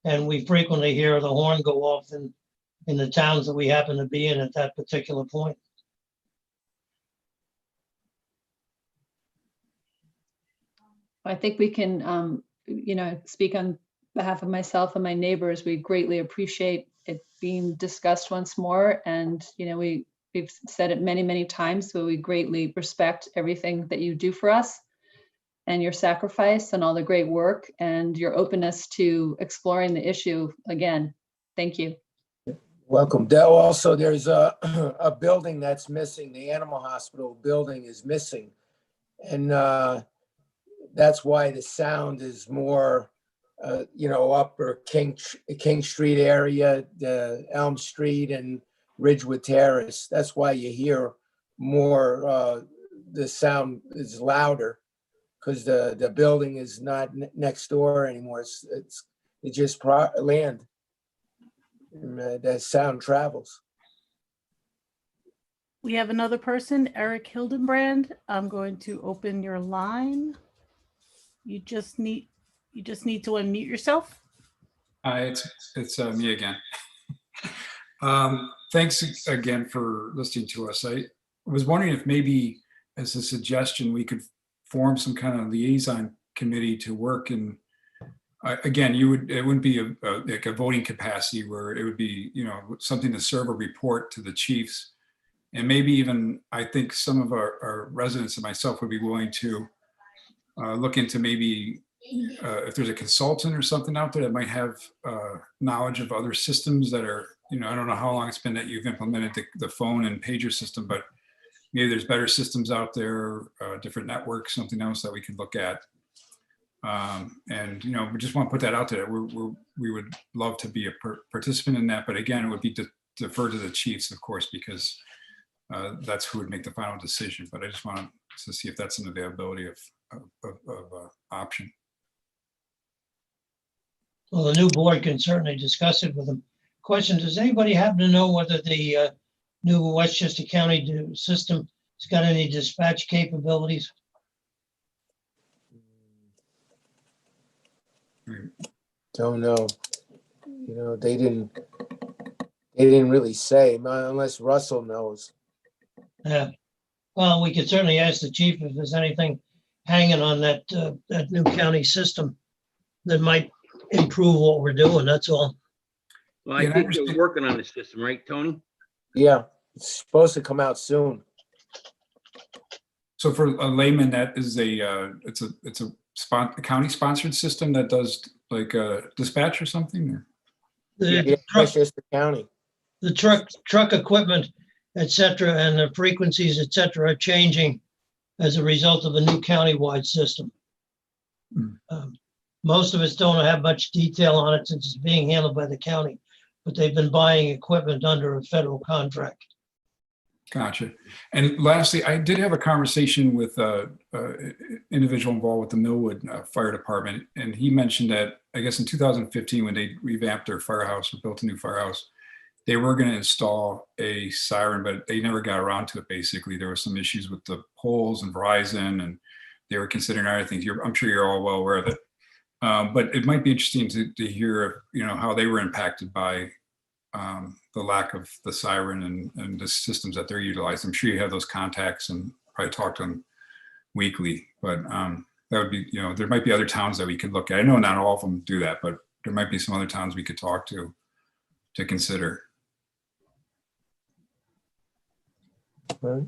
And we frequently hear the horn go off in the towns that we happen to be in at that particular point. I think we can, speak on behalf of myself and my neighbors. We greatly appreciate it being discussed once more. And, we've said it many, many times, but we greatly respect everything that you do for us and your sacrifice and all the great work and your openness to exploring the issue again. Thank you. Welcome. Dell, also, there's a building that's missing. The animal hospital building is missing. And that's why the sound is more, upper King Street area, the Elm Street and Ridgewood Terrace. That's why you hear more, the sound is louder because the building is not next door anymore. It's just land. And, that sound travels. We have another person, Eric Hildenbrand. I'm going to open your line. You just need to unmute yourself. It's me again. Thanks again for listening to us. I was wondering if maybe as a suggestion, we could form some kind of liaison committee to work in, again, it wouldn't be like a voting capacity where it would be, something to serve a report to the chiefs. And maybe even, I think some of our residents and myself would be willing to look into maybe if there's a consultant or something out there that might have knowledge of other systems that are, I don't know how long it's been that you've implemented the phone and pager system, but maybe there's better systems out there, different networks, something else that we could look at. And, we just want to put that out there. We would love to be a participant in that, but again, it would be defer to the chiefs, of course, because that's who would make the final decision. But I just wanted to see if that's an availability of option. Well, the new board can certainly discuss it with them. Question, does anybody happen to know whether the new Westchester County system has got any dispatch capabilities? Don't know. They didn't really say, unless Russell knows. Yeah. Well, we could certainly ask the chief if there's anything hanging on that new county system that might improve what we're doing. That's all. Well, I think they're working on the system, right, Tony? Yeah, it's supposed to come out soon. So for a layman, that is it's a county sponsored system that does like a dispatch or something? The Westchester County. The truck equipment, et cetera, and the frequencies, et cetera, are changing as a result of a new countywide system. Most of us don't have much detail on it since it's being handled by the county, but they've been buying equipment under a federal contract. Gotcha. And lastly, I did have a conversation with an individual involved with the Millwood Fire Department, and he mentioned that, I guess in 2015, when they revamped their firehouse or built a new firehouse, they were going to install a siren, but they never got around to it. Basically, there were some issues with the poles and Verizon, and they were considering other things. I'm sure you're all well aware of it. But it might be interesting to hear, how they were impacted by the lack of the siren and the systems that they're utilizing. I'm sure you have those contacts and probably talk to them weekly, but that would be, there might be other towns that we could look at. I know not all of them do that, but there might be some other towns we could talk to consider. Right.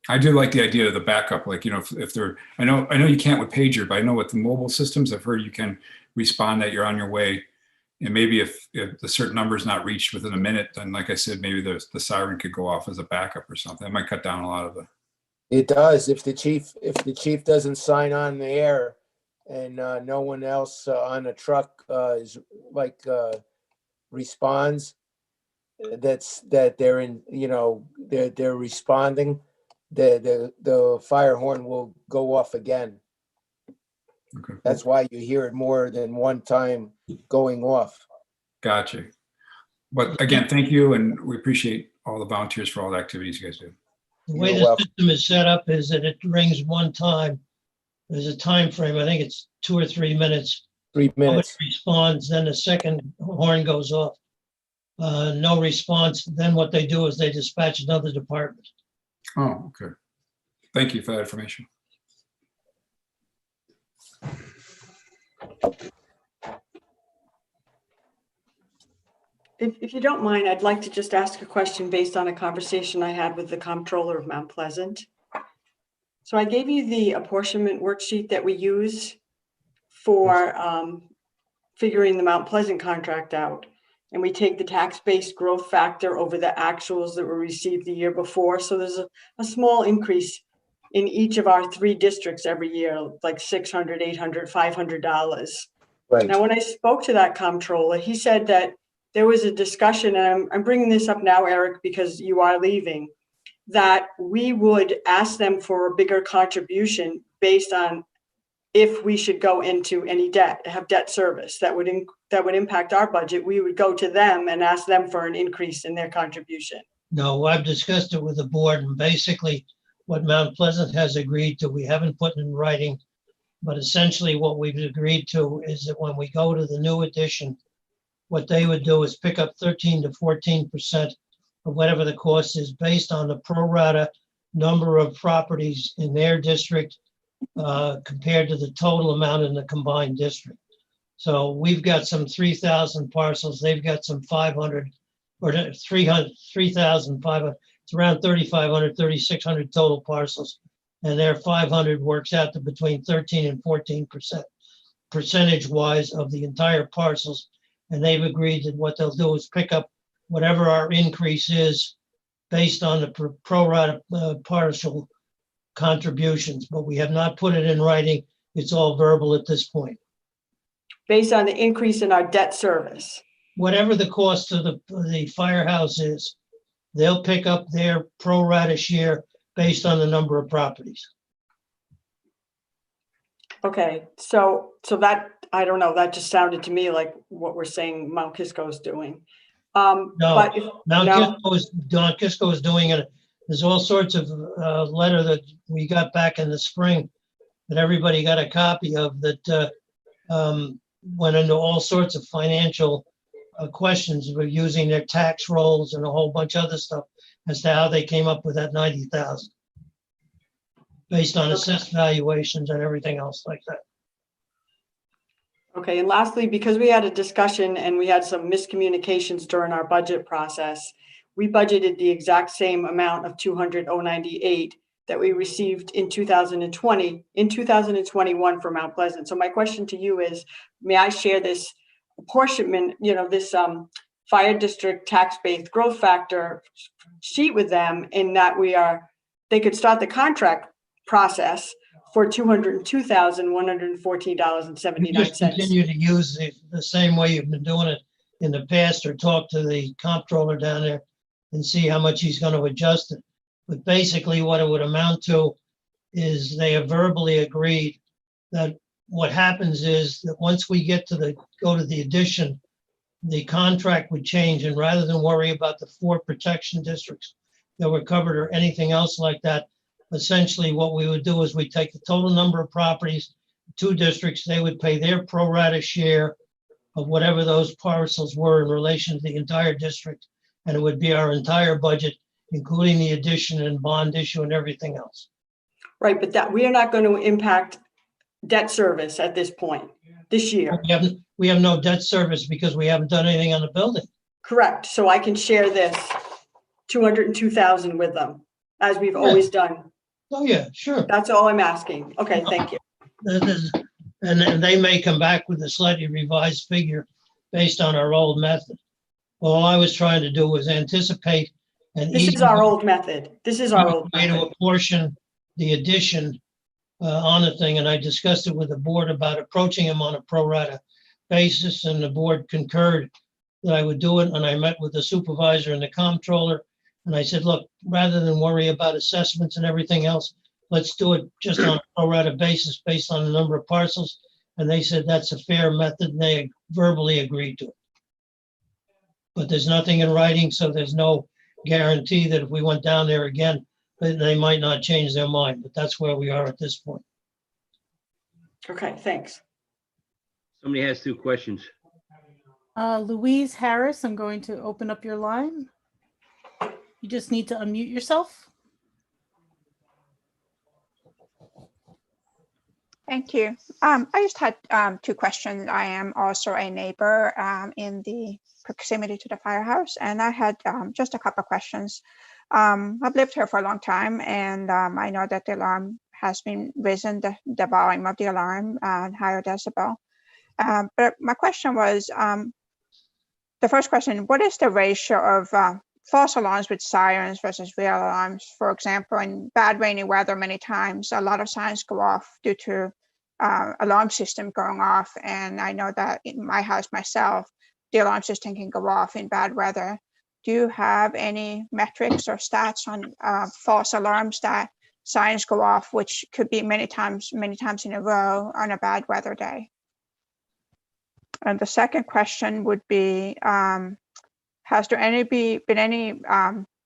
I do like the idea of the backup, like, if they're, I know you can't with pager, but I know with the mobile systems, I've heard you can respond that you're on your way. And maybe if the certain number is not reached within a minute, then like I said, maybe the siren could go off as a backup or something. That might cut down a lot of the. It does. If the chief doesn't sign on the air and no one else on the truck is responds, that they're in, they're responding, the fire horn will go off again. Okay. That's why you hear it more than one time going off. Gotcha. But again, thank you, and we appreciate all the volunteers for all the activities you guys do. The way the system is set up is that it rings one time. There's a time frame. I think it's 2 or 3 minutes. 3 minutes. Nobody responds, then the second horn goes off. No response. Then what they do is they dispatch another department. Oh, okay. Thank you for that information. If you don't mind, I'd like to just ask a question based on a conversation I had with the comptroller of Mount Pleasant. So I gave you the apportionment worksheet that we use for figuring the Mount Pleasant contract out. And we take the tax-based growth factor over the actuals that were received the year before. So there's a small increase in each of our 3 districts every year, like $600, $800, $500. Right. Now, when I spoke to that comptroller, he said that there was a discussion, and I'm bringing this up now, Eric, because you are leaving, that we would ask them for a bigger contribution based on if we should go into any debt, have debt service that would impact our budget. We would go to them and ask them for an increase in their contribution. No, I've discussed it with the board, and basically what Mount Pleasant has agreed to, we haven't put in writing, but essentially what we've agreed to is that when we go to the new edition, what they would do is pick up 13 to 14% of whatever the cost is based on the pro rata number of properties in their district compared to the total amount in the combined district. So we've got some 3,000 parcels. They've got some 500 or 3,500. It's around 3,500, 3,600 total parcels. And their 500 works out to between 13 and 14% percentage-wise of the entire parcels. And they've agreed that what they'll do is pick up whatever our increase is based on the pro rata partial contributions, but we have not put it in writing. It's all verbal at this point. Based on the increase in our debt service. Whatever the cost of the firehouse is, they'll pick up their pro rata share based on the number of properties. Okay, so that, I don't know, that just sounded to me like what we're saying Mount Kisco is doing. No, but if, Mount Kisco is doing it. There's all sorts of letter that we got back in the spring that everybody got a copy of that went into all sorts of financial questions of using their tax rolls and a whole bunch of other stuff as to how they came up with that 90,000 based on assessed valuations and everything else like that. Okay, and lastly, because we had a discussion and we had some miscommunications during our budget process, we budgeted the exact same amount of 200,098 that we received in 2021 for Mount Pleasant. So my question to you is, may I share this apportionment, this fire district tax-based growth factor sheet with them, in that they could start the contract process for $202,114.79. Just continue to use the same way you've been doing it in the past, or talk to the comptroller down there and see how much he's going to adjust it. But basically what it would amount to is they have verbally agreed that what happens is that once we go to the addition, the contract would change, and rather than worry about the 4 protection districts that were covered or anything else like that, essentially what we would do is we take the total number of properties, 2 districts, they would pay their pro rata share of whatever those parcels were in relation to the entire district. And it would be our entire budget, including the addition and bond issue and everything else. Right, but that we are not going to impact debt service at this point, this year. We have no debt service because we haven't done anything on the building. Correct. So I can share this 202,000 with them, as we've always done Oh, yeah, sure. That's all I'm asking. Okay, thank you. And then they may come back with a slightly revised figure based on our old method. All I was trying to do was anticipate an This easy is our old method. This is our old way to method. apportion the addition on the thing, and I discussed it with the board about approaching them on a pro rata basis, and the board concurred that I would do it, and I met with the supervisor and the comptroller, and I said, look, rather than worry about assessments and everything else, let's do it just on a pro rata basis based on the number of parcels, and they said that's a fair method, and they verbally agreed to it. But there's nothing in writing, so there's no guarantee that if we went down there again, they might not change their mind, but that's where we are at this point. Okay, thanks. Somebody has 2 questions. Louise Harris, I'm going to open up your line. You just need to unmute yourself. Thank you. I just had 2 questions. I am also a neighbor in the proximity to the firehouse, and I had just a couple of questions. I've lived here for a long time, and I know that the alarm has been risen, the volume of the alarm and higher decibel. But my question was, the first question, what is the ratio of false alarms with sirens versus real alarms? For example, in bad rainy weather, many times a lot of sirens go off due to alarm system going off. And I know that in my house myself, the alarm system can go off in bad weather. Do you have any metrics or stats on false alarms that sirens go off, which could be many times in a row on a bad weather day? And the second question would be, has there been any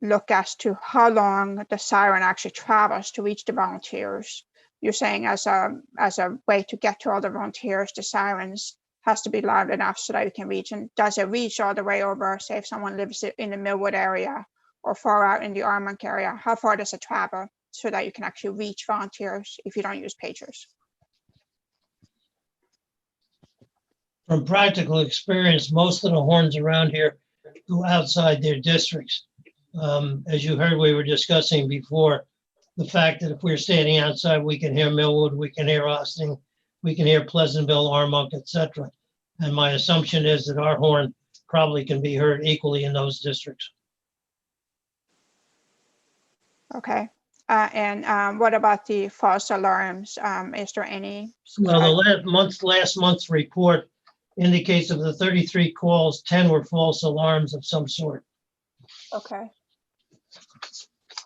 look as to how long the siren actually travels to reach the volunteers? You're saying as a way to get to all the volunteers, the sirens has to be loud enough so that you can reach. And does it reach all the way over, say if someone lives in the Millwood area or far out in the Armonk area, how far does it travel so that you can actually reach volunteers if you don't use pagers? From practical experience, most of the horns around here go outside their districts. As you heard, we were discussing before, the fact that if we're standing outside, we can hear Millwood, we can hear Austin, we can hear Pleasantville, Armonk, etc. And my assumption is that our horn probably can be heard equally in those districts. Okay. And what about the false alarms? Is there any? Well, the last month's report indicates of the 33 calls, 10 were false alarms of some sort. Okay.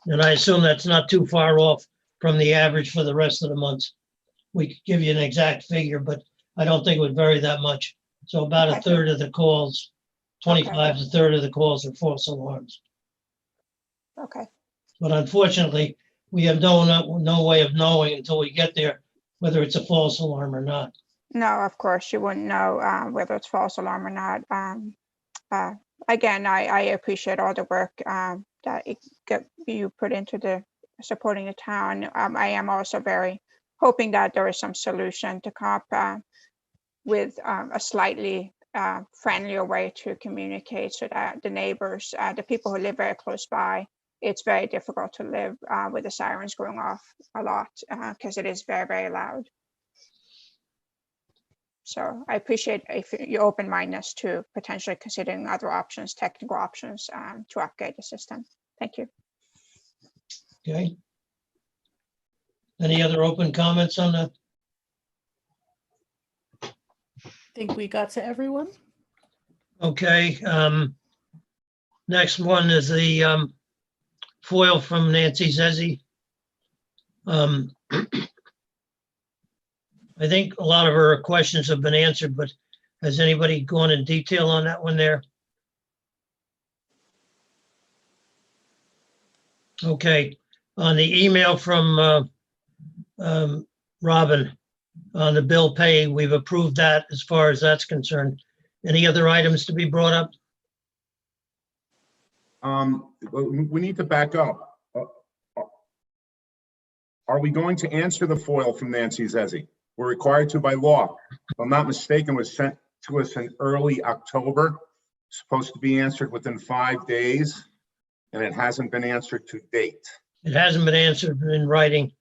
And I assume that's not too far off from the average for the rest of the months. We could give you an exact figure, but I don't think it would vary that much. So about a third of the calls, 25 to a third of the calls are false alarms. Okay. But unfortunately, we have no way of knowing until we get there whether it's a false alarm or not. No, of course, you wouldn't know whether it's false alarm or not. Again, I appreciate all the work that you put into the supporting the town. I am also very hoping that there is some solution to come up with a slightly friendlier way to communicate so that the neighbors, the people who live very close by, it's very difficult to live with the sirens going off a lot because it is very, very loud. So I appreciate your open-mindedness to potentially considering other options, technical options to upgrade the system. Thank you. Okay. Any other open comments on that? I think we got to everyone. Okay. Next one is the foil from Nancy Zezzi. I think a lot of her questions have been answered, but has anybody gone in detail on that one there? Okay, on the email from Robin on the bill pay, we've approved that as far as that's concerned. Any other items to be brought up? We need to back up. Are we going to answer the foil from Nancy Zezzi? We're required to by law. If I'm not mistaken, was sent to us in early October, supposed to be answered within 5 days, and it hasn't been answered to date. It hasn't been answered in writing.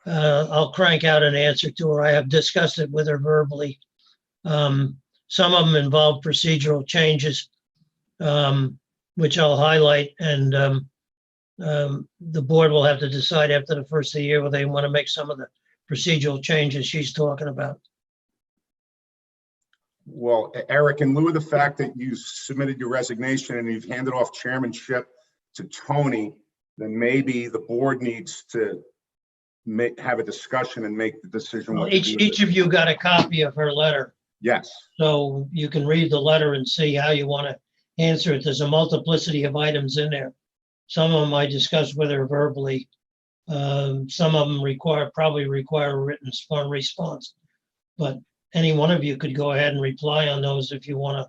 I'll crank out an answer to her. I have discussed it with her verbally. Some of them involve procedural changes, which I'll highlight, and the board will have to decide after the first of the year whether they want to make some of the procedural changes she's talking about. Well, Eric, in lieu of the fact that you submitted your resignation and you've handed off chairmanship to Tony, then maybe the board needs to have a discussion and make the decision. Well, what to do. each of you got a copy of her letter, Yes. so you can read the letter and see how you want to answer it. There's a multiplicity of items in there. Some of them I discussed with her verbally. Some of them probably require a written response, but any one of you could go ahead and reply on those if you want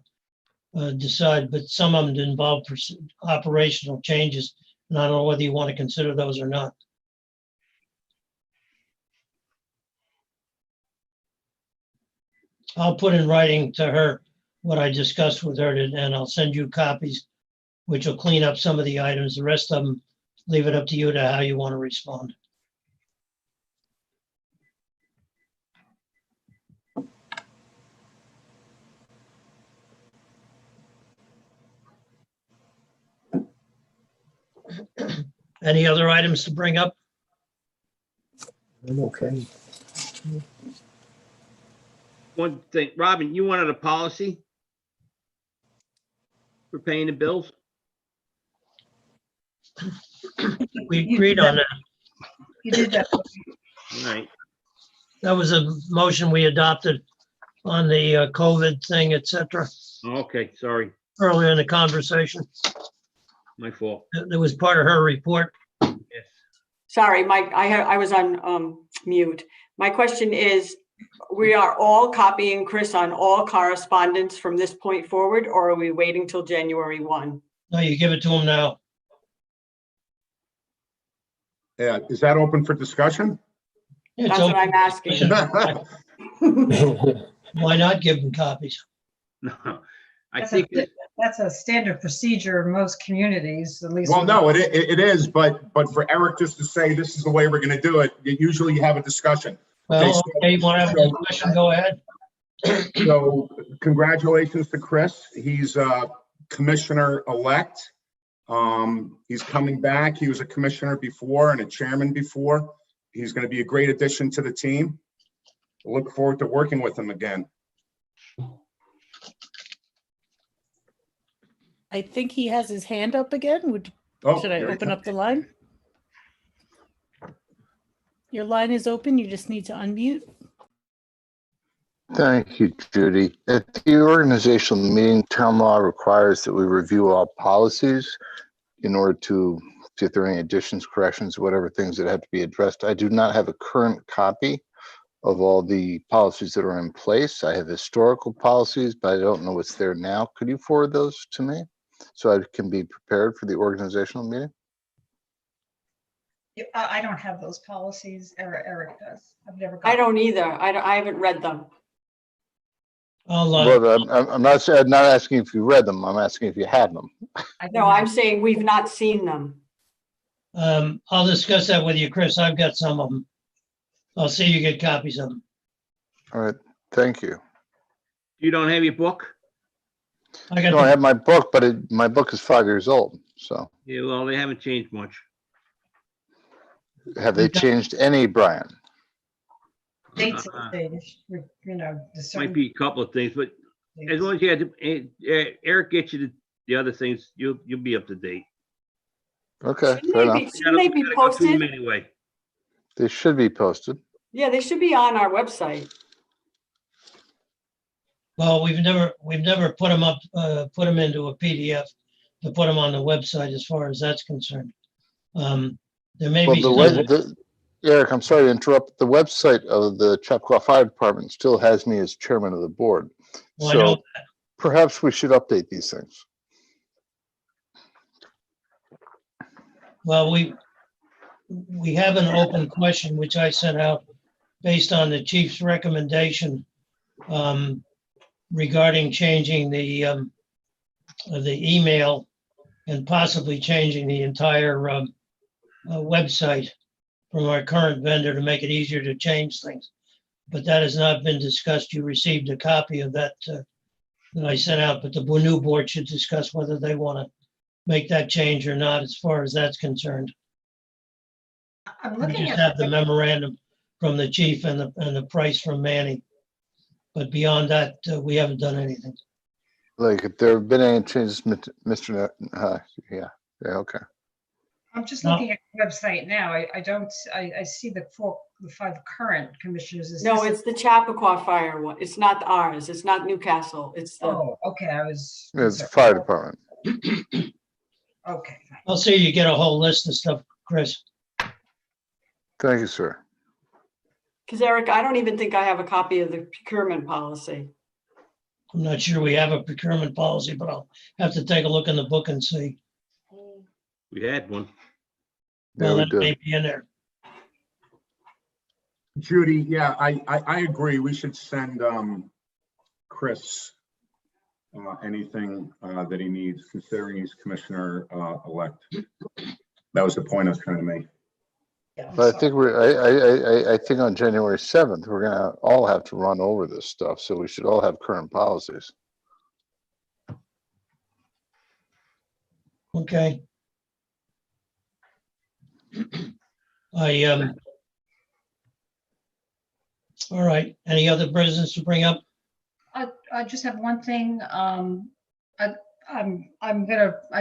to decide, but some of them involve operational changes, and I don't know whether you want to consider those or not. I'll put in writing to her what I discussed with her, and I'll send you copies, which will clean up some of the items. The rest of them, leave it up to you to how you want to respond. Any other items to bring up? I'm okay. One thing, Robin, you wanted a policy for paying the bills? We agreed on that. You did that. All right. That was a motion we adopted on the COVID thing, et cetera, Okay, sorry, earlier in the conversation. my fault. That was part of her report. Yes. Sorry, Mike, I was on mute. My question is, we are all copying Chris on all correspondence from this point forward, or are we waiting till January 1? No, you give it to him now. Yeah. Is that open for discussion? It's That's what open. I'm asking. Why not give them copies? No, I That's think, that's a standard procedure in most communities, at least. Well, no, it is, but for Eric just to say, this is the way we're going to do it, usually you have a discussion. Well, okay, you want to have a discussion, go ahead. So congratulations to Chris. He's commissioner-elect. He's coming back. He was a commissioner before and a chairman before. He's going to be a great addition to the team. I look forward to working with him again. I think he has his hand up again. Should I open up the line? Your line is open. You just need to unmute. Thank you, Judy. At the organizational meeting, town law requires that we review all policies in order to see if there are any additions, corrections, whatever things that have to be addressed. I do not have a current copy of all the policies that are in place. I have historical policies, but I don't know what's there now. Could you forward those to me so I can be prepared for the organizational meeting? I don't have those policies. Eric does. I've never. I don't either. I haven't read them. Well, I'm not asking if you read them. I'm asking if you have them. No, I'm saying we've not seen them. I'll discuss that with you, Chris. I've got some of them. I'll see you get copies of them. All right, thank you. you don't have your book? I got No, I have my book, but my book is 5 years old. So Yeah, well, they haven't changed much. have they changed any, Brian? Dates have changed, you know. Might be a couple of things, but as long as you had, Eric gets you the other things, you'll be up to date. Okay, fair enough. Shouldn't they be Gotta go through them posted? Anyway. They should be posted. Yeah, they should be on our website. Well, we've never put them up, put them into a PDF to put them on the website as far as that's concerned. There may be some. Eric, I'm sorry to interrupt. The website of the Chappaqua Fire Department still has me as chairman of the board. Well, I know So perhaps we should update these things. Well, we have an open question, which I sent out based on the chief's recommendation regarding changing the email and possibly changing the entire website from our current vendor to make it easier to change things. But that has not been discussed. You received a copy of that that I sent out, but the new board should discuss whether they want to make that change or not, as far as that's concerned. I'm We looking just at, have the memorandum from the chief and the price from Manny. But beyond that, we haven't done anything. Like, if there have been any changes, Mr. Yeah, okay. I'm just No. looking at the website now. I see the 5 current commissioners. Is No, this it's the Chappaqua Fire one. It's not ours. It's not Newcastle. It's the, Oh, okay, I was. It's the fire department. Okay, fine. I'll see you get a whole list of stuff, Chris. Thank you, sir. because Eric, I don't even think I have a copy of the procurement policy. I'm not sure we have a procurement policy, but I'll have to take a look in the book and see. We had one. Yeah, Well, we that do. may be in there. Judy, yeah, I agree. We should send Chris anything that he needs, considering he's commissioner elect. That was the point I was trying to make. Yeah, I'm But I sorry. think I think on January 7th, we're gonna all have to run over this stuff, so we should all have current policies. Okay. All right, any other business to bring up? I just have one thing. I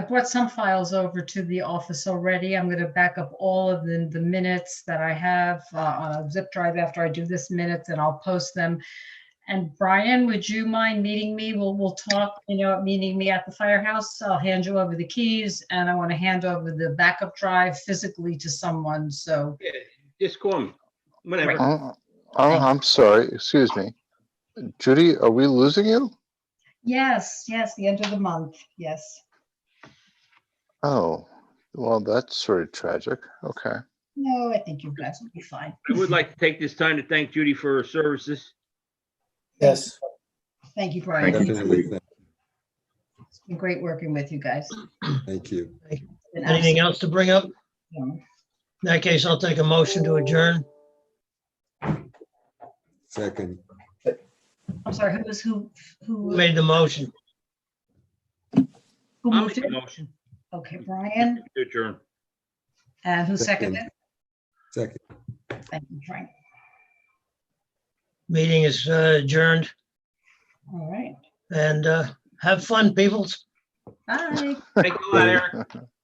brought some files over to the office already. I'm gonna back up all of the minutes that I have on a zip drive after I do this minutes, and I'll post them. And Brian, would you mind meeting me? We'll talk, meeting me at the firehouse. I'll hand you over the keys, and I want to hand over the backup drive physically to someone, so. Yeah, just call me, whenever. I'm sorry, excuse me. Judy, are we losing you? Yes, the end of the month, yes. Oh, well, that's sort of tragic. Okay. No, I think you guys will be fine. I would like to take this time to thank Judy for her services. Yes. Thank you, Brian. Definitely. It's been great working with you guys. Thank you. Anything else to bring up? In that case, I'll take a motion to adjourn. Second. I'm sorry, who Who made the motion? who I'll moved make a it? motion Okay, Brian, to adjourn. and who seconded it? Second. Thank you, Frank. Meeting is adjourned, All right, and have fun, peoples. bye. Thank you a lot, Eric.